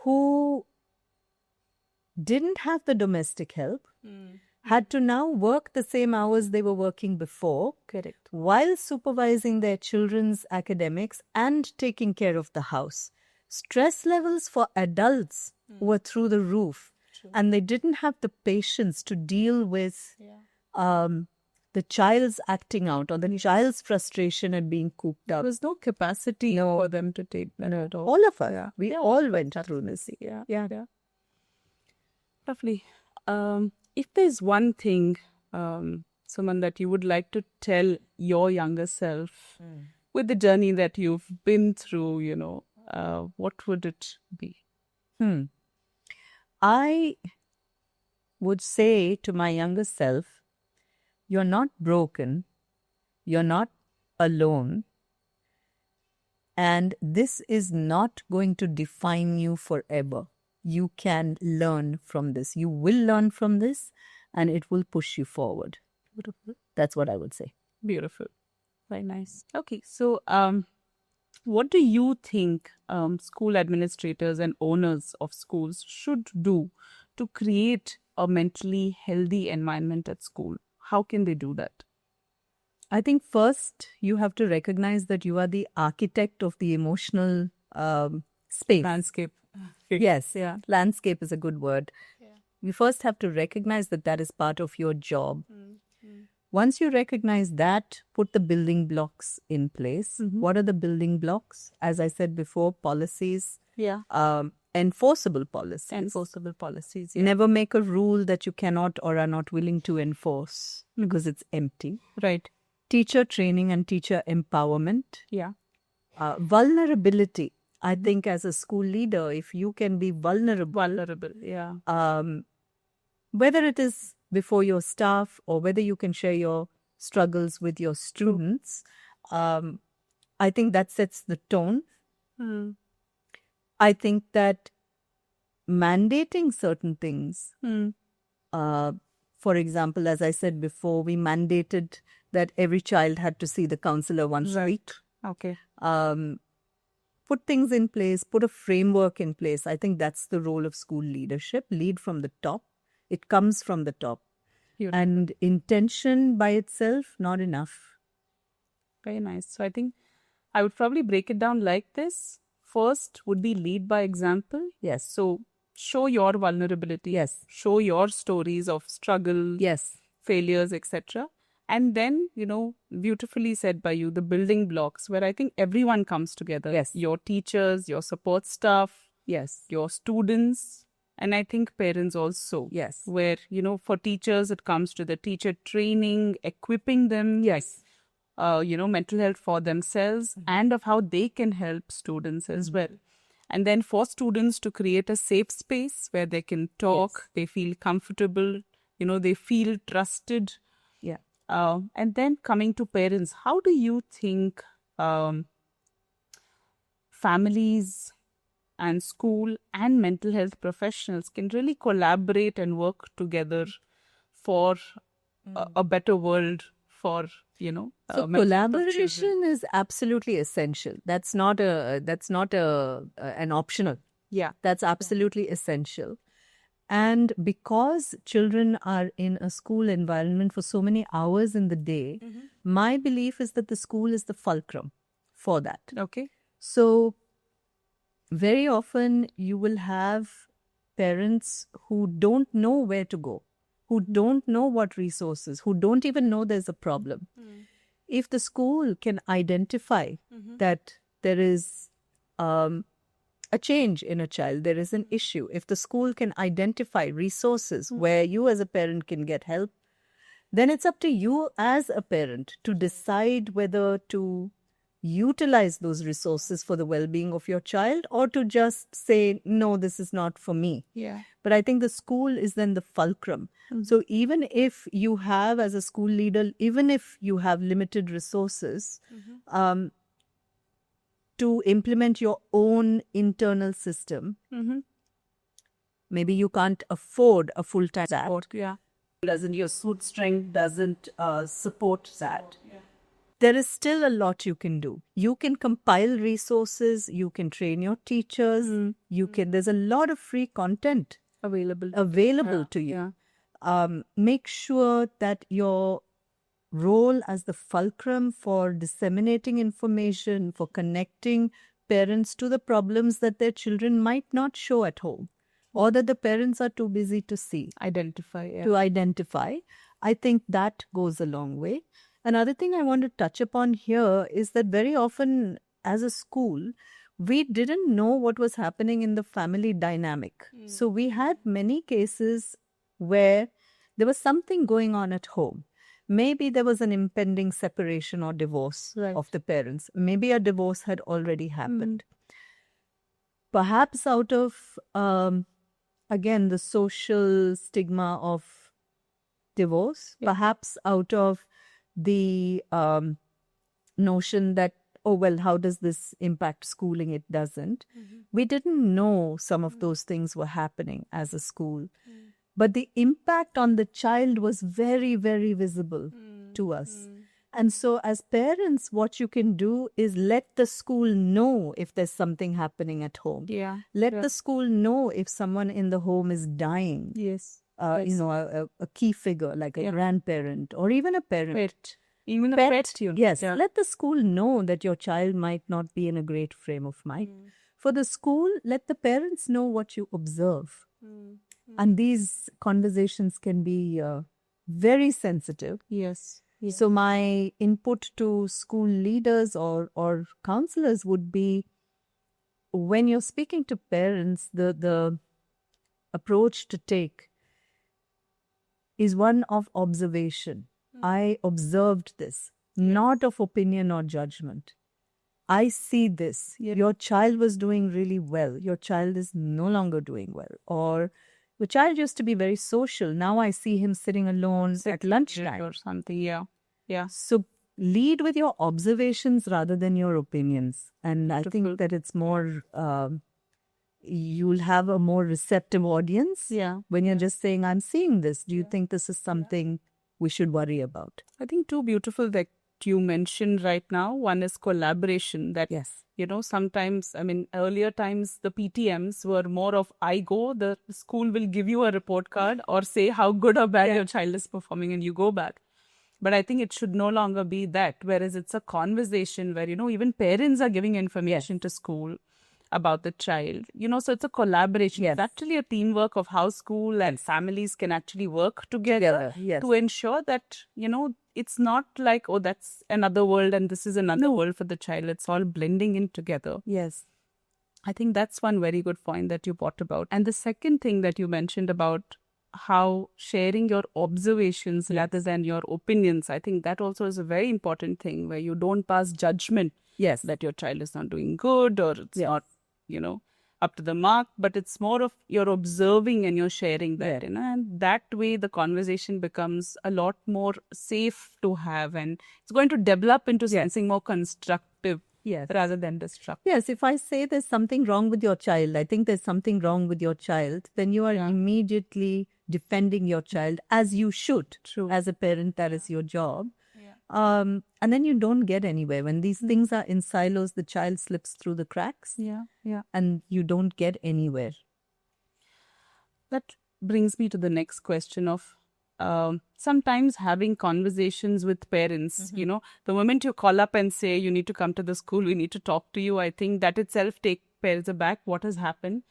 Speaker 2: who didn't have the domestic help, had to now work the same hours they were working before.
Speaker 1: Correct.
Speaker 2: While supervising their children's academics and taking care of the house. Stress levels for adults were through the roof.
Speaker 1: True.
Speaker 2: And they didn't have the patience to deal with the child's acting out or the child's frustration at being cooped up.
Speaker 1: There was no capacity for them to take that at all.
Speaker 2: All of us. We all went through this.
Speaker 1: Yeah. Lovely. If there's one thing, Suman, that you would like to tell your younger self with the journey that you've been through, what would it be?
Speaker 2: I would say to my younger self, you're not broken, you're not alone, and this is not going to define you forever. You can learn from this. You will learn from this, and it will push you forward.
Speaker 1: Beautiful.
Speaker 2: That's what I would say.
Speaker 1: Beautiful. Very nice. Okay, so what do you think school administrators and owners of schools should do to create a mentally healthy environment at school? How can they do that?
Speaker 2: I think first you have to recognize that you are the architect of the emotional space.
Speaker 1: Landscape.
Speaker 2: Yes, landscape is a good word. You first have to recognize that that is part of your job. Once you recognize that, put the building blocks in place. What are the building blocks? As I said before, policies. Enforceable policies.
Speaker 1: Enforceable policies.
Speaker 2: Never make a rule that you cannot or are not willing to enforce because it's empty.
Speaker 1: Right.
Speaker 2: Teacher training and teacher empowerment.
Speaker 1: Yeah.
Speaker 2: Vulnerability. I think as a school leader, if you can be vulnerable. Whether it is before your staff or whether you can share your struggles with your students, I think that sets the tone. I think that mandating certain things, for example, as I said before, we mandated that every child had to see the counsellor once a week.
Speaker 1: Okay.
Speaker 2: Put things in place, put a framework in place. I think that's the role of school leadership. Lead from the top. It comes from the top.
Speaker 1: Beautiful.
Speaker 2: And intention by itself, not enough.
Speaker 1: Very nice. So I think I would probably break it down like this. First would be lead by example.
Speaker 2: Yes.
Speaker 1: So show your vulnerability.
Speaker 2: Yes.
Speaker 1: Show your stories of struggle,
Speaker 2: Yes.
Speaker 1: failures, etc. And then, beautifully said by you, the building blocks where I think everyone comes together.
Speaker 2: Yes.
Speaker 1: Your teachers, your support staff,
Speaker 2: Yes.
Speaker 1: your students, And I think parents also.
Speaker 2: Yes.
Speaker 1: Where, for teachers, it comes to the teacher training, equipping them.
Speaker 2: Yes.
Speaker 1: Mental health for themselves and of how they can help students as well. And then for students to create a safe space where they can talk, they feel comfortable, they feel trusted.
Speaker 2: Yeah.
Speaker 1: And then coming to parents, how do you think families and school and mental health professionals can really collaborate and work together for a better world for,
Speaker 2: So
Speaker 1: mental health of
Speaker 2: collaboration
Speaker 1: children?
Speaker 2: is absolutely essential. That's not an optional.
Speaker 1: Yeah.
Speaker 2: That's absolutely essential. And because children are in a school environment for so many hours in the day, my belief is that the school is the fulcrum for that.
Speaker 1: Okay.
Speaker 2: So very often you will have parents who don't know where to go, who don't know what resources, who don't even know there's a problem. If the school can identify that there is a change in a child, there is an issue, if the school can identify resources where you as a parent can get help, then it's up to you as a parent to decide whether to utilize those resources for the well-being of your child or to just say, no, this is not for me.
Speaker 1: Yeah.
Speaker 2: But I think the school is then the fulcrum. So even if you have, as a school leader, even if you have limited resources, to implement your own internal system, maybe you can't afford a full-time
Speaker 1: Support, yeah.
Speaker 2: doesn't, your suit strength doesn't support that. There is still a lot you can do. You can compile resources, you can train your teachers, there's a lot of free content available to you. Make sure that your role as the fulcrum for disseminating information, for connecting parents to the problems that their children might not show at home or that the parents are too busy to see.
Speaker 1: Identify.
Speaker 2: I think that goes a long way. Another thing I want to touch upon here is that very often as a school, we didn't know what was happening in the family dynamic. So we had many cases where there was something going on at home. Maybe there was an impending separation or divorce of the parents. Maybe a divorce had already happened. Perhaps out of, again, the social stigma of divorce, perhaps out of the notion that, oh, well, how does this impact schooling? It doesn't. We didn't know some of those things were happening as a school. But the impact on the child was very, very visible to us. And so as parents, what you can do is let the school know if there's something happening at home. Let the school know if someone in the home is dying. A key figure like a grandparent or even a parent.
Speaker 1: Even a pet.
Speaker 2: Yes. Let the school know that your child might not be in a great frame of mind. For the school, let the parents know what you observe. And these conversations can be very sensitive.
Speaker 1: Yes.
Speaker 2: So my input to school leaders or counselors would be, when you're speaking to parents, the approach to take is one of observation. I observed this, not of opinion or judgment. I see this. Your child was doing really well. Your child is no longer doing well. Or the child used to be very social. Now I see him sitting alone at lunchtime
Speaker 1: or something. Yeah.
Speaker 2: So lead with your observations rather than your opinions. And I think that it's more, you'll have a more receptive audience when you're just saying, I'm seeing this. Do you think this is something we should worry about?
Speaker 1: I think two beautiful that you mentioned right now. One is collaboration. That, sometimes, earlier times, the PTMs were more of, I go, the school will give you a report card or say how good or bad your child is performing and you go back. But I think it should no longer be that, whereas it's a conversation where, even parents are giving information to school about the child, so it's a collaboration. It's actually a teamwork of how school and families can actually work together to ensure that, it's not like, oh, that's another world and this is another world for the child. It's all blending in together.
Speaker 2: Yes.
Speaker 1: I think that's one very good point that you brought about. And the second thing that you mentioned about how sharing your observations rather than your opinions, I think that also is a very important thing where you don't pass judgment
Speaker 2: Yes.
Speaker 1: that your child is not doing good or it's not, up to the mark, but it's more of you're observing and you're sharing that, and that way the conversation becomes a lot more safe to have, and it's going to develop into something more constructive rather than destructive.
Speaker 2: Yes, if I say there's something wrong with your child, I think there's something wrong with your child, then you are immediately defending your child as you should.
Speaker 1: True.
Speaker 2: As a parent, that is your job. And then you don't get anywhere. When these things are in silos, the child slips through the cracks. And you don't get anywhere.
Speaker 1: That brings me to the next question of sometimes having conversations with parents. The moment you call up and say, you need to come to the school, we need to talk to you, I think that itself takes parents aback. What has happened?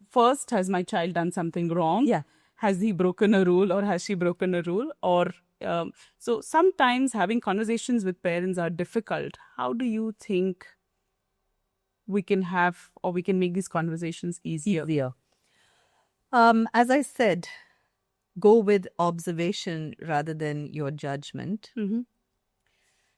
Speaker 1: First, has my child done something wrong?
Speaker 2: Yeah.
Speaker 1: Has he broken a rule or has she broken a rule? Or so sometimes having conversations with parents are difficult. How do you think we can have or we can make these conversations easier?
Speaker 2: As I said, go with observation rather than your judgment.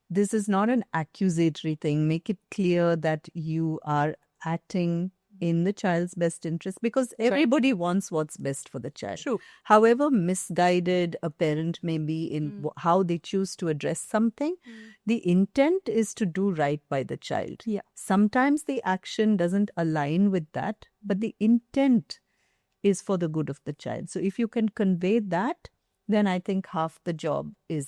Speaker 2: This is not an accusatory thing. Make it clear that you are acting in the child's best interest, because everybody wants what's best for the child.
Speaker 1: True.
Speaker 2: However misguided a parent may be in how they choose to address something, the intent is to do right by the child. Sometimes the action doesn't align with that, but the intent is for the good of the child. So if you can convey that, then I think half the job is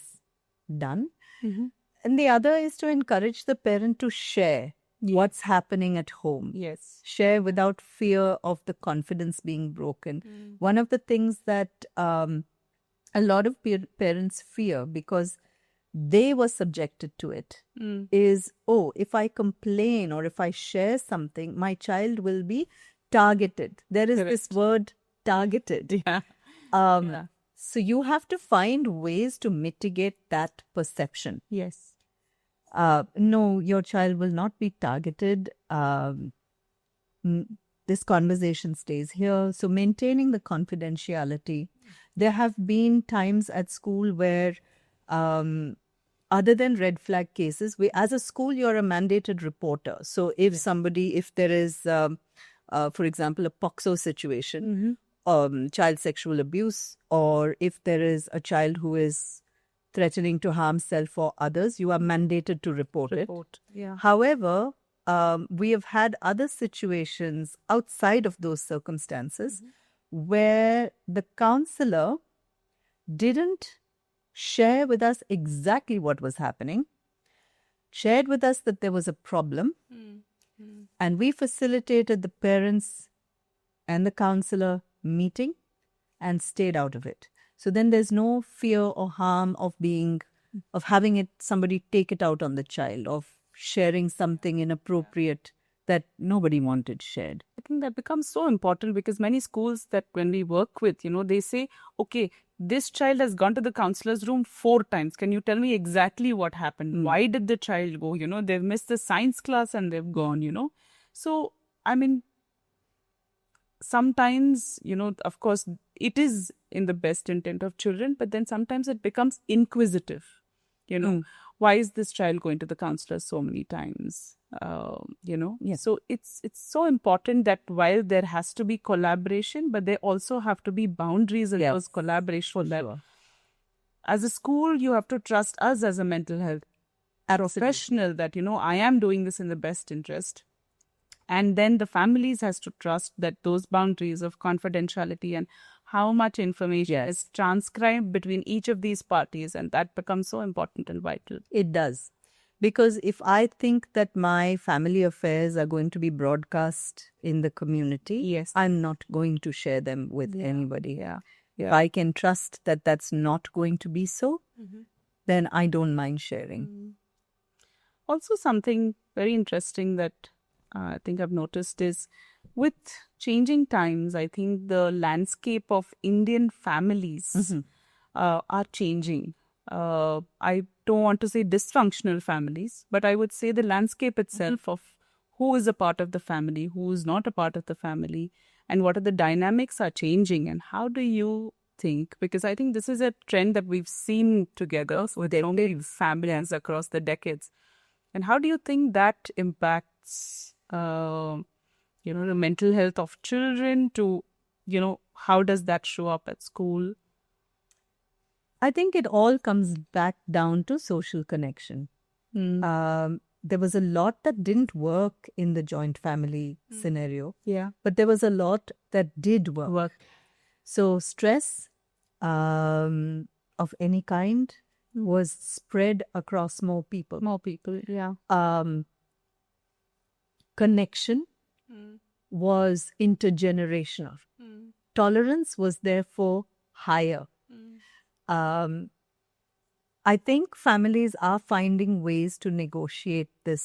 Speaker 2: done. And the other is to encourage the parent to share what's happening at home. Share without fear of the confidence being broken. One of the things that a lot of parents fear, because they were subjected to it, is, if I complain or if I share something, my child will be targeted. There is this word, targeted. So you have to find ways to mitigate that perception. No, your child will not be targeted. This conversation stays here. So maintaining the confidentiality. There have been times at school where, other than red flag cases, as a school, you're a mandated reporter. So if there is, for example, a POXO situation, child sexual abuse, or if there is a child who is threatening to harm self or others, you are mandated to report it. However, we have had other situations outside of those circumstances where the counsellor didn't share with us exactly what was happening, shared with us that there was a problem, and we facilitated the parents and the counsellor meeting and stayed out of it. So then there's no fear or harm of having somebody take it out on the child, of sharing something inappropriate that nobody wanted shared.
Speaker 1: I think that becomes so important, because many schools that when we work with, they say, okay, this child has gone to the counselor's room 4 times. Can you tell me exactly what happened? Why did the child go? They've missed the science class and they've gone, So, I mean, sometimes, of course, it is in the best intent of children, but then sometimes it becomes inquisitive. Why is this child going to the counselor so many times? So it's so important that while there has to be collaboration, but there also have to be boundaries in those collaboration. As a school, you have to trust us as a mental health professional that, I am doing this in the best interest. And then the families has to trust that those boundaries of confidentiality and how much information is transcribed between each of these parties, and that becomes so important and vital.
Speaker 2: It does. Because if I think that my family affairs are going to be broadcast in the community, I'm not going to share them with anybody. If I can trust that that's not going to be so, then I don't mind sharing.
Speaker 1: Also, something very interesting that I think I've noticed is, with changing times, I think the landscape of Indian families are changing. I don't want to say dysfunctional families, but I would say the landscape itself of who is a part of the family, who is not a part of the family, and what are the dynamics are changing, and how do you think, because I think this is a trend that we've seen together with so many families across the decades, and how do you think that impacts the mental health of children, to how does that show up at school?
Speaker 2: I think it all comes back down to social connection. There was a lot that didn't work in the joint family scenario, but there was a lot that did work. So stress of any kind was spread across more people. Connection was intergenerational. Tolerance was therefore higher. I think families are finding ways to negotiate this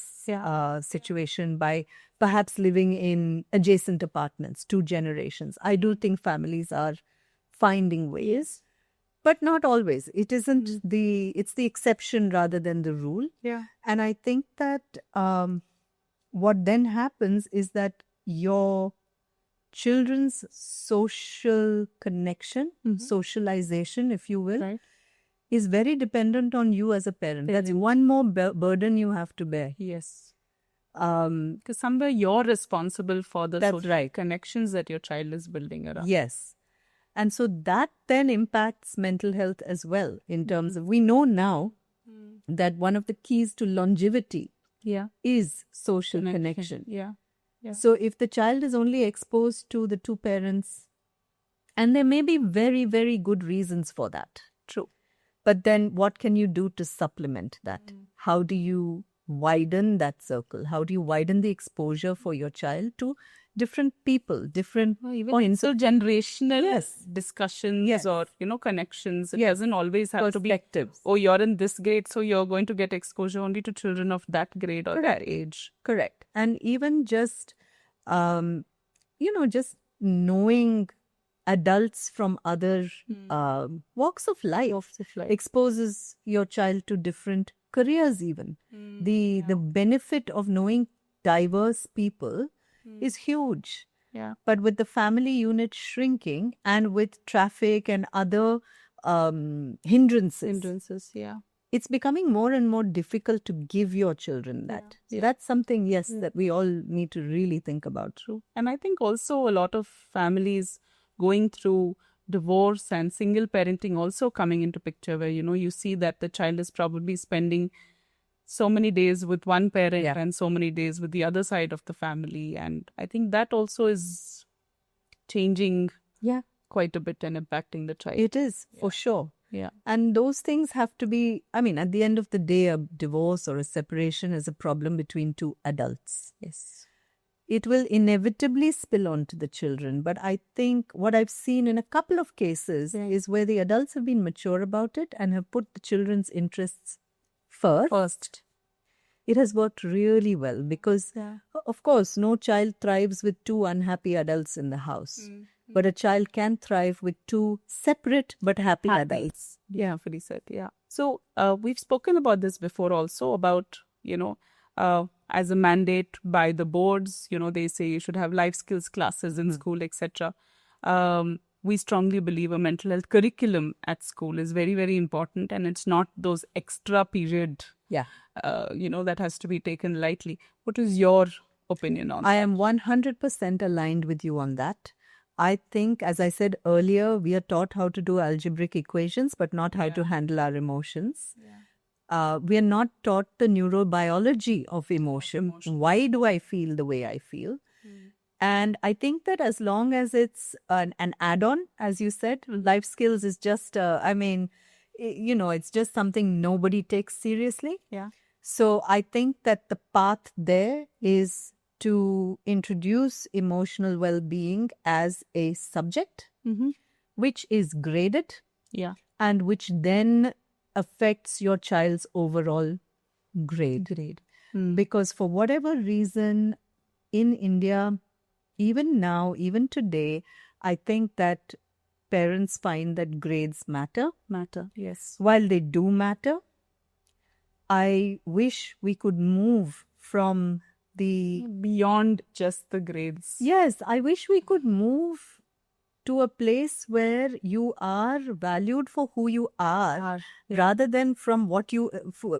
Speaker 2: situation by perhaps living in adjacent apartments, 2 generations. I do think families are finding ways, but not always. It isn't it's the exception rather than the rule. And I think that what then happens is that your children's social connection, socialization, if you will, is very dependent on you as a parent. That's one more burden you have to bear.
Speaker 1: Yes. Because somewhere you're responsible for the social connections that your child is building around.
Speaker 2: Yes. And so that then impacts mental health as well, in terms of, we know now that one of the keys to longevity is social connection. So if the child is only exposed to the 2 parents, and there may be very, very good reasons for that.
Speaker 1: True.
Speaker 2: But then what can you do to supplement that? How do you widen that circle? How do you widen the exposure for your child to different people, different points?
Speaker 1: So generational discussions or, connections. It doesn't always have to be, you're in this grade, so you're going to get exposure only to children of that grade or that age.
Speaker 2: Correct. And even just, just knowing adults from other walks of life exposes your child to different careers even. The benefit of knowing diverse people is huge. But with the family unit shrinking and with traffic and other hindrances, it's becoming more and more difficult to give your children that. That's something, that we all need to really think about.
Speaker 1: True. And I think also a lot of families going through divorce and single parenting also coming into picture, where, you see that the child is probably spending so many days with one parent and so many days with the other side of the family. And I think that also is changing quite a bit and impacting the child.
Speaker 2: It is, for sure. And those things have to be, at the end of the day, a divorce or a separation is a problem between 2 adults. It will inevitably spill onto the children. But I think what I've seen in a couple of cases is where the adults have been mature about it and have put the children's interests first. It has worked really well because, of course, no child thrives with 2 unhappy adults in the house. But a child can thrive with 2 separate but happy adults.
Speaker 1: Fully said. So we've spoken about this before also, about, as a mandate by the boards, they say you should have life skills classes in school, etc. We strongly believe a mental health curriculum at school is very, very important, and it's not those extra period, that has to be taken lightly. What is your opinion on that?
Speaker 2: I am 100% aligned with you on that. I think, as I said earlier, we are taught how to do algebraic equations, but not how to handle our emotions. We are not taught the neurobiology of emotion. Why do I feel the way I feel? And I think that as long as it's an add-on, as you said, life skills is just, it's just something nobody takes seriously. So I think that the path there is to introduce emotional well-being as a subject, which is graded, and which then affects your child's overall grade. Because for whatever reason, in India, even now, even today, I think that parents find that grades matter. While they do matter, I wish we could move from the
Speaker 1: Beyond just the grades.
Speaker 2: Yes, I wish we could move to a place where you are valued for who you are, rather than from what you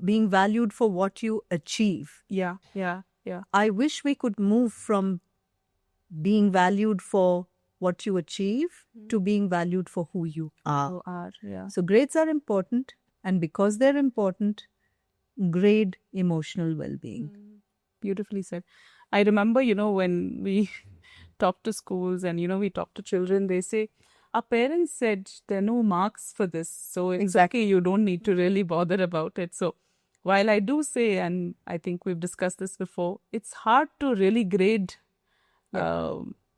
Speaker 2: being valued for what you achieve.
Speaker 1: Yeah.
Speaker 2: I wish we could move from being valued for what you achieve to being valued for who you are.
Speaker 1: Yeah.
Speaker 2: So grades are important, and because they're important, grade emotional well-being.
Speaker 1: Beautifully said. I remember, when we talk to schools and, we talk to children, they say, our parents said there are no marks for this. So it's
Speaker 2: Exactly.
Speaker 1: okay. You don't need to really bother about it. So while I do say, and I think we've discussed this before, it's hard to really grade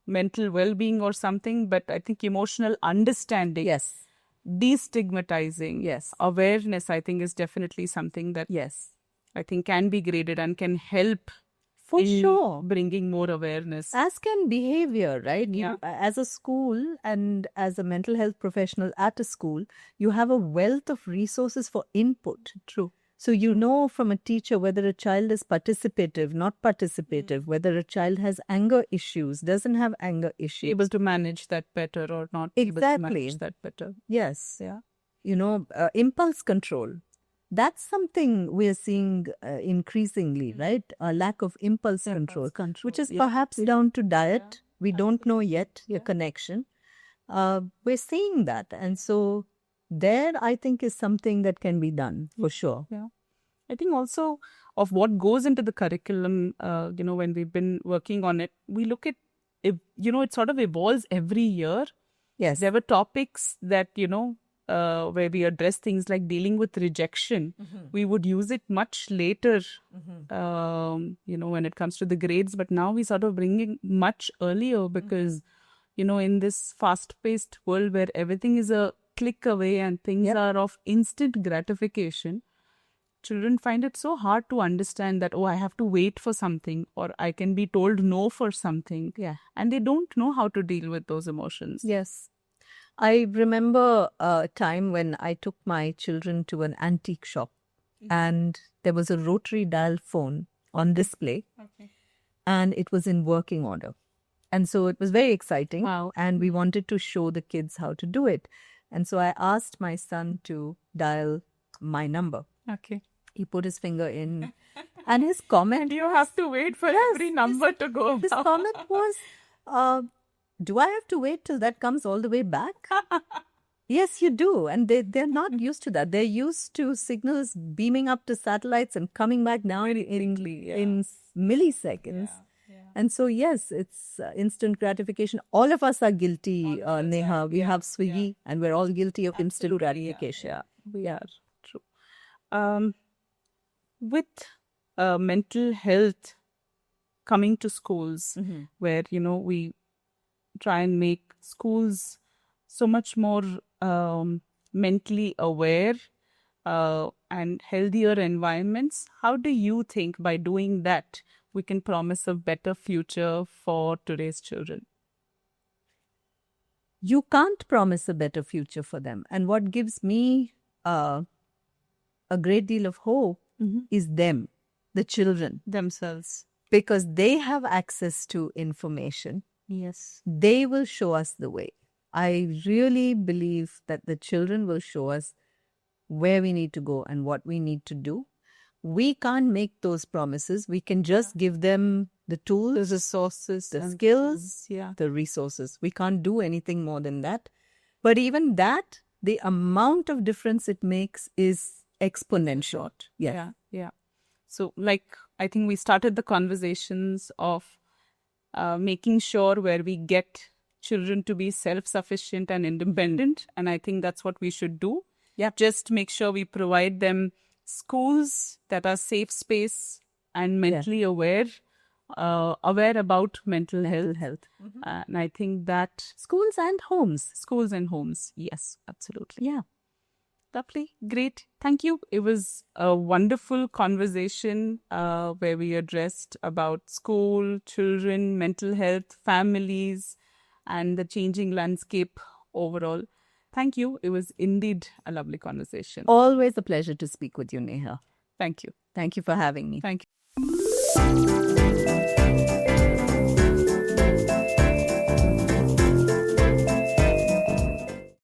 Speaker 1: mental well-being or something, but I think emotional understanding,
Speaker 2: Yes.
Speaker 1: destigmatizing,
Speaker 2: Yes.
Speaker 1: awareness, I think is definitely something that
Speaker 2: Yes.
Speaker 1: I think can be graded and can help
Speaker 2: For
Speaker 1: in
Speaker 2: sure.
Speaker 1: bringing more awareness.
Speaker 2: As can behavior, right?
Speaker 1: Yeah.
Speaker 2: As a school and as a mental health professional at a school, you have a wealth of resources for input.
Speaker 1: True.
Speaker 2: So you know from a teacher whether a child is participative, not participative, whether a child has anger issues, doesn't have anger issues.
Speaker 1: Able to manage that better or not able to
Speaker 2: Exactly.
Speaker 1: manage that better.
Speaker 2: Yes.
Speaker 1: Yeah.
Speaker 2: Impulse control. That's something we're seeing increasingly, right? A lack of impulse control, which is perhaps down to diet. We don't know yet the connection. We're seeing that. And so there, I think, is something that can be done for sure.
Speaker 1: Yeah. I think also of what goes into the curriculum, when we've been working on it, we look at, it sort of evolves every year.
Speaker 2: Yes.
Speaker 1: There were topics that, where we address things like dealing with rejection. We would use it much later, when it comes to the grades. But now we sort of bring it much earlier because, in this fast-paced world where everything is a click away and things are of instant gratification, children find it so hard to understand that, I have to wait for something or I can be told no for something.
Speaker 2: Yeah.
Speaker 1: And they don't know how to deal with those emotions.
Speaker 2: Yes. I remember a time when I took my children to an antique shop and there was a rotary dial phone on display and it was in working order. And so it was very exciting.
Speaker 1: Wow.
Speaker 2: And we wanted to show the kids how to do it. And so I asked my son to dial my number.
Speaker 1: Okay.
Speaker 2: He put his finger in and his comment...
Speaker 1: You have to wait for every number to go.
Speaker 2: His comment was, do I have to wait till that comes all the way back? Yes, you do. And they're not used to that. They're used to signals beaming up to satellites and coming back down in milliseconds. And so, yes, it's instant gratification. All of us are guilty, Neha. We have Swiggy and we're all guilty of instant gratification.
Speaker 1: Yeah, we are. True. With mental health coming to schools, where, we try and make schools so much more mentally aware and healthier environments, how do you think by doing that we can promise a better future for today's children?
Speaker 2: You can't promise a better future for them. And what gives me a great deal of hope is them, the children
Speaker 1: Themselves.
Speaker 2: Because they have access to information.
Speaker 1: Yes.
Speaker 2: They will show us the way. I really believe that the children will show us where we need to go and what we need to do. We can't make those promises. We can just give them the tools,
Speaker 1: the resources,
Speaker 2: the skills, the resources. We can't do anything more than that. But even that, the amount of difference it makes is exponential.
Speaker 1: Yeah. So, I think we started the conversations of making sure where we get children to be self-sufficient and independent. And I think that's what we should do.
Speaker 2: Yeah.
Speaker 1: Just make sure we provide them schools that are safe space and mentally aware about mental health. And I think that
Speaker 2: schools and homes.
Speaker 1: Yes, absolutely.
Speaker 2: Yeah.
Speaker 1: Lovely. Great. Thank you. It was a wonderful conversation where we addressed about school, children, mental health, families, and the changing landscape overall. Thank you. It was indeed a lovely conversation.
Speaker 2: Always a pleasure to speak with you, Neha.
Speaker 1: Thank you.
Speaker 2: Thank you for having me.
Speaker 1: Thank you.